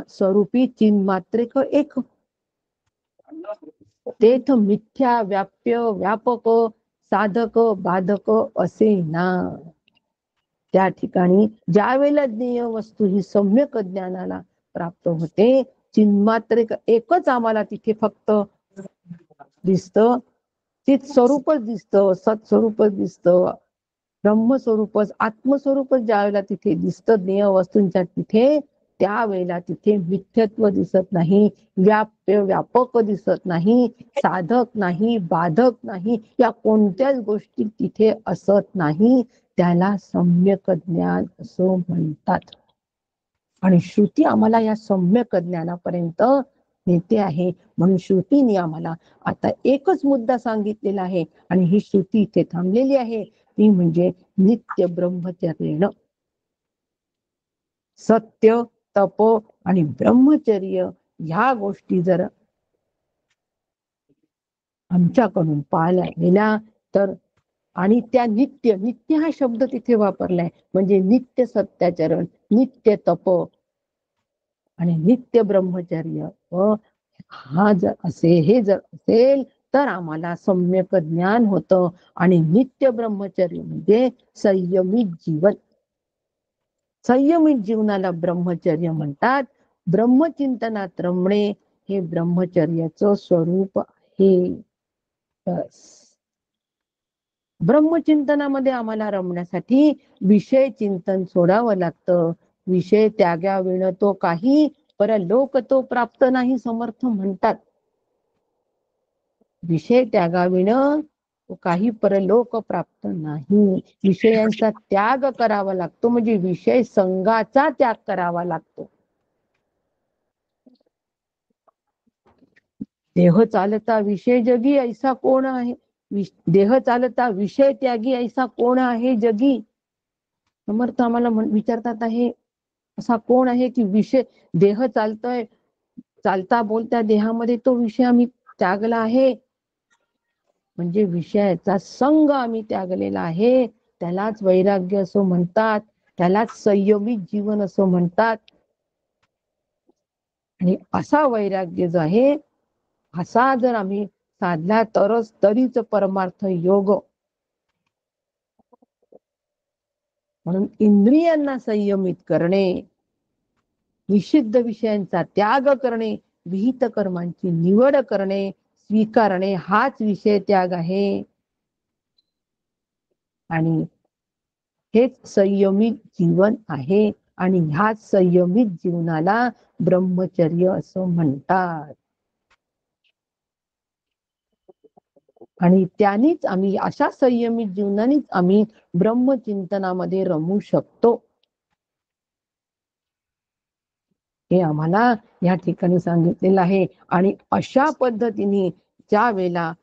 स्वरूपी चिन्मात्रिक एक, तेथ मिथ्या व्याप्य व्यापक साधक बाधक असे ना. त्या ठिकाणी ज्या वेळेला ज्ञेय वस्तू ही सम्यक ज्ञानाला प्राप्त होते, चिन्मात्रिक एकच आम्हाला तिथे फक्त दिसतं, चित स्वरूपच दिसतं, सत्स्वरूपच दिसतं, ब्रह्मस्वरूपच आत्मस्वरूपच ज्या वेळेला तिथे दिसतं ज्ञेय वस्तूंच्या तिथे, त्यावेळेला तिथे मिथ्यत्व दिसत नाही, व्यापक दिसत नाही, साधक नाही, बाधक नाही, या कोणत्याच गोष्टी तिथे असत नाही. त्याला सम्यक ज्ञान असं म्हणतात. आणि श्रुती आम्हाला या सम्यक ज्ञानापर्यंत नेते आहे. म्हणून श्रुतीने आम्हाला आता एकच मुद्दा सांगितलेला आहे आणि ही श्रुती इथे थांबलेली आहे, ती म्हणजे नित्य ब्रह्मचर्य. सत्य, तप आणि ब्रह्मचर्य ह्या गोष्टी जर आमच्याकडून पाळल्या गेल्या तर, आणि त्या नित्य, नित्य हा शब्द तिथे वापरलाय, म्हणजे नित्य सत्याचरण, नित्य तप आणि नित्य ब्रह्मचर्य व हा जर हे जर असेल तर आम्हाला सम्यक ज्ञान होतं. आणि नित्य ब्रह्मचर्य म्हणजे संयमित जीवन. संयमित जीवनाला ब्रह्मचर्य म्हणतात. ब्रह्मचिंतनात रमणे हे ब्रह्मचर्याचं स्वरूप आहे. ब्रह्मचिंतनामध्ये आम्हाला रमण्यासाठी विषय चिंतन सोडावं लागतं. विषय त्यागाविण तो काही परलोक तो प्राप्त नाही, समर्थ म्हणतात. विषय त्यागाविण काही परलोक प्राप्त नाही. विषयांचा त्याग करावा लागतो, म्हणजे विषय संघाचा त्याग करावा लागतो. देह चालता विषय जगी ऐसा कोण आहे, देह चालता विषय त्यागी ऐसा कोण आहे जगी. समर्थ आम्हाला विचारतात आहे, असा कोण आहे की विषय, देह चालतोय, चालता बोलता देहामध्ये तो विषय आम्ही त्यागला आहे, म्हणजे विषयाचा संग आम्ही त्यागलेला आहे. त्यालाच वैराग्य असं म्हणतात, त्यालाच संयमित जीवन असं म्हणतात. आणि असा वैराग्य जो आहे, असा जर आम्ही साधला तरच तरीच परमार्थ योग. म्हणून इंद्रियांना संयमित करणे, निषिद्ध विषयांचा त्याग करणे, विहित कर्मांची निवड करणे, स्वीकारणे, हाच विषय त्याग आहे. आणि हेच संयमित जीवन आहे. आणि ह्याच संयमित जीवनाला ब्रह्मचर्य असं म्हणतात. आणि त्यानेच आम्ही, अशा संयमित जीवनानेच आम्ही ब्रह्मचिंतनामध्ये रमू शकतो. हे आम्हाला या ठिकाणी सांगितलेलं आहे. आणि अशा पद्धतीने ज्या वेळेला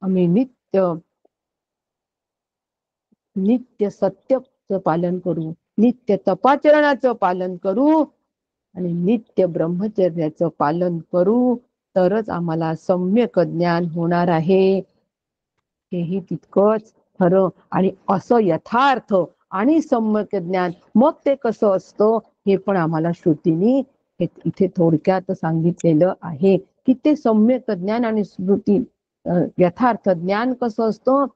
आम्ही नित्य सत्याचं पालन करू, नित्य तपाचरणाचं पालन करू आणि नित्य ब्रह्मचर्याचं पालन करू, तरच आम्हाला सम्यक ज्ञान होणार आहे. हेही तितकंच खरं. आणि असं यथार्थ आणि सम्यक ज्ञान मग ते कसं असतं हे पण आम्हाला श्रुतीने इथे थोडक्यात सांगितलेलं आहे, की ते सम्यक ज्ञान आणि स्मृती यथार्थ ज्ञान कसं असतं,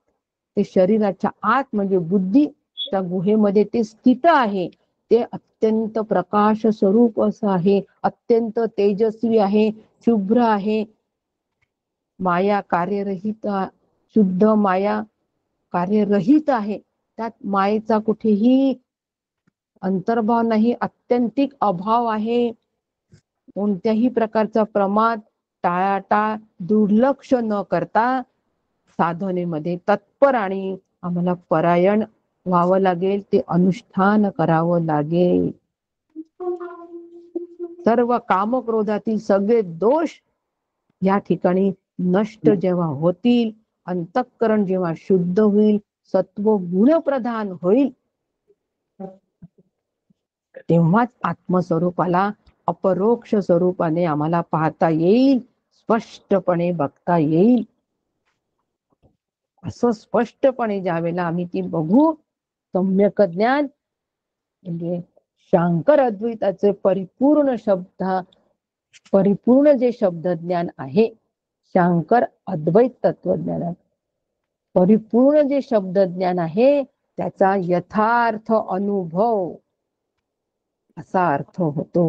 ते शरीराच्या आत म्हणजे बुद्धीच्या गुहेमध्ये ते स्थित आहे. ते अत्यंत प्रकाश स्वरूप असं आहे, अत्यंत तेजस्वी आहे, शुभ्र आहे, माया कार्यरहित, शुद्ध माया कार्यरहित आहे. त्यात मायेचा कुठेही अंतर्भाव नाही, अत्यंतिक अभाव आहे. कोणत्याही प्रकारचा प्रमाद, टाळाटाळ, दुर्लक्ष न करता साधनेमध्ये तत्पर आणि आम्हाला परायण व्हावं लागेल, ते अनुष्ठान करावं लागेल. सर्व कामक्रोधातील सगळे दोष या ठिकाणी नष्ट जेव्हा होतील, अंतःकरण जेव्हा शुद्ध होईल, सत्व गुणप्रधान होईल, तेव्हाच आत्मस्वरूपाला अपरोक्ष स्वरूपाने आम्हाला पाहता येईल, स्पष्टपणे बघता येईल. असं स्पष्टपणे ज्यावेळेला आम्ही ती बघू, सम्यक ज्ञान म्हणजे शांकर अद्वैताचे परिपूर्ण जे शब्द ज्ञान आहे, शांकर अद्वैत तत्वज्ञानात परिपूर्ण जे शब्द ज्ञान आहे, त्याचा यथार्थ अनुभव असा अर्थ होतो.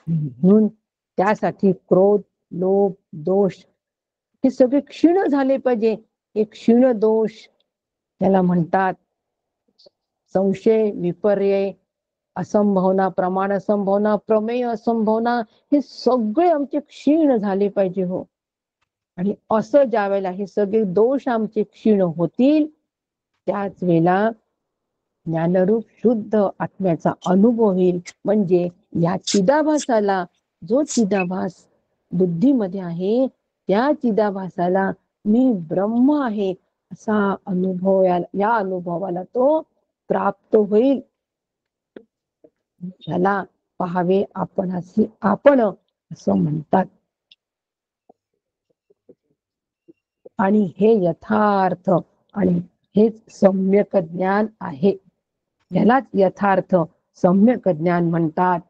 म्हणून त्यासाठी क्रोध, लोभ, दोष हे सगळे क्षीण झाले पाहिजे. हे क्षीण दोष त्याला म्हणतात. संशय, विपर्य, असंभावना, प्रमाण असंभावना, प्रमेय असंभावना, हे सगळे आमचे क्षीण झाले पाहिजे हो. आणि असं ज्या वेळेला हे सगळे दोष आमचे क्षीण होतील त्याच वेळेला ज्ञानरूप शुद्ध आत्म्याचा अनुभव होईल. म्हणजे या चिदाभासाला, जो चिदाभास बुद्धीमध्ये आहे त्या चिदाभासाला मी ब्रह्म आहे असा अनुभव, या अनुभवाला तो प्राप्त होईल. त्याला पाहावे आपण असं म्हणतात. आणि हे यथार्थ आणि हेच सम्यक ज्ञान आहे. यालाच यथार्थ सम्यक ज्ञान म्हणतात.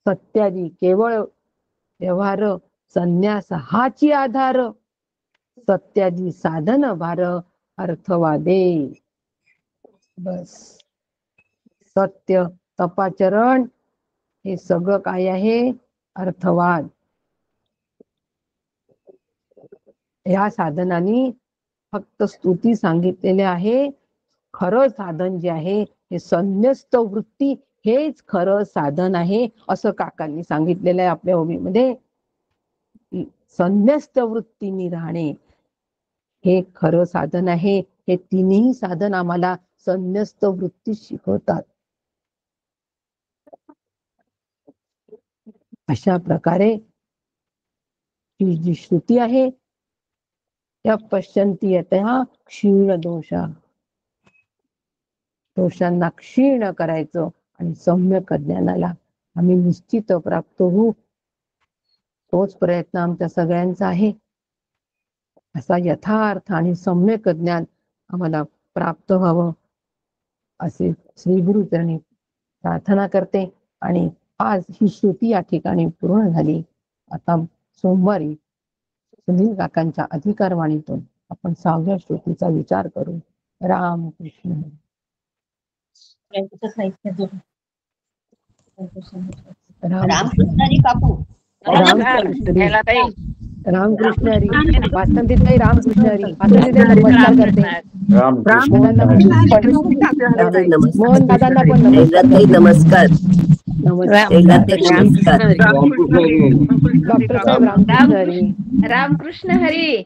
सत्यादी केवळ व्यवहार संन्यास हाची आधार, सत्यादी साधन भार अर्थवादे. बस सत्य, तपाचरण हे सगळं काय आहे? अर्थवाद. या साधनांनी फक्त स्तुती सांगितलेले आहे. खरं साधन जे आहे हे संन्यस्त वृत्ती हेच खरं साधन आहे असं काकांनी सांगितलेलं आहे आपल्या ओवीमध्ये. संन्यस्त वृत्तीने राहणे हे खरं साधन आहे. हे तिन्ही साधन आम्हाला संन्यस्त वृत्ती शिकवतात. अशा प्रकारे ही जी श्रुती आहे त्या पश्यन्ति यतः क्षीण दोषा, दोषांना क्षीण करायचं आणि सम्यक ज्ञानाला आम्ही निश्चित प्राप्त होऊ. तोच प्रयत्न आमच्या सगळ्यांचा आहे. असा यथार्थ आणि सम्यक ज्ञान आम्हाला प्राप्त व्हावं असे श्री गुरुचरणी प्रार्थना करते. आणि आज ही श्रुती या ठिकाणी पूर्ण झाली. आता सोमवारी सुनील काकांच्या अधिकारवाणीतून आपण 6व्या श्रुतीचा विचार करू. रामकृष्ण. रामकृष्ण हरी काकू. रामकृष्ण हरी. वासंतीताई रामकृष्ण हरी. वासंतीताई नमस्कार करते. मोहन दादांना पण नमस्कार. नमस्कार. डॉक्टर साहेब रामकृष्ण हरी. रामकृष्ण हरी.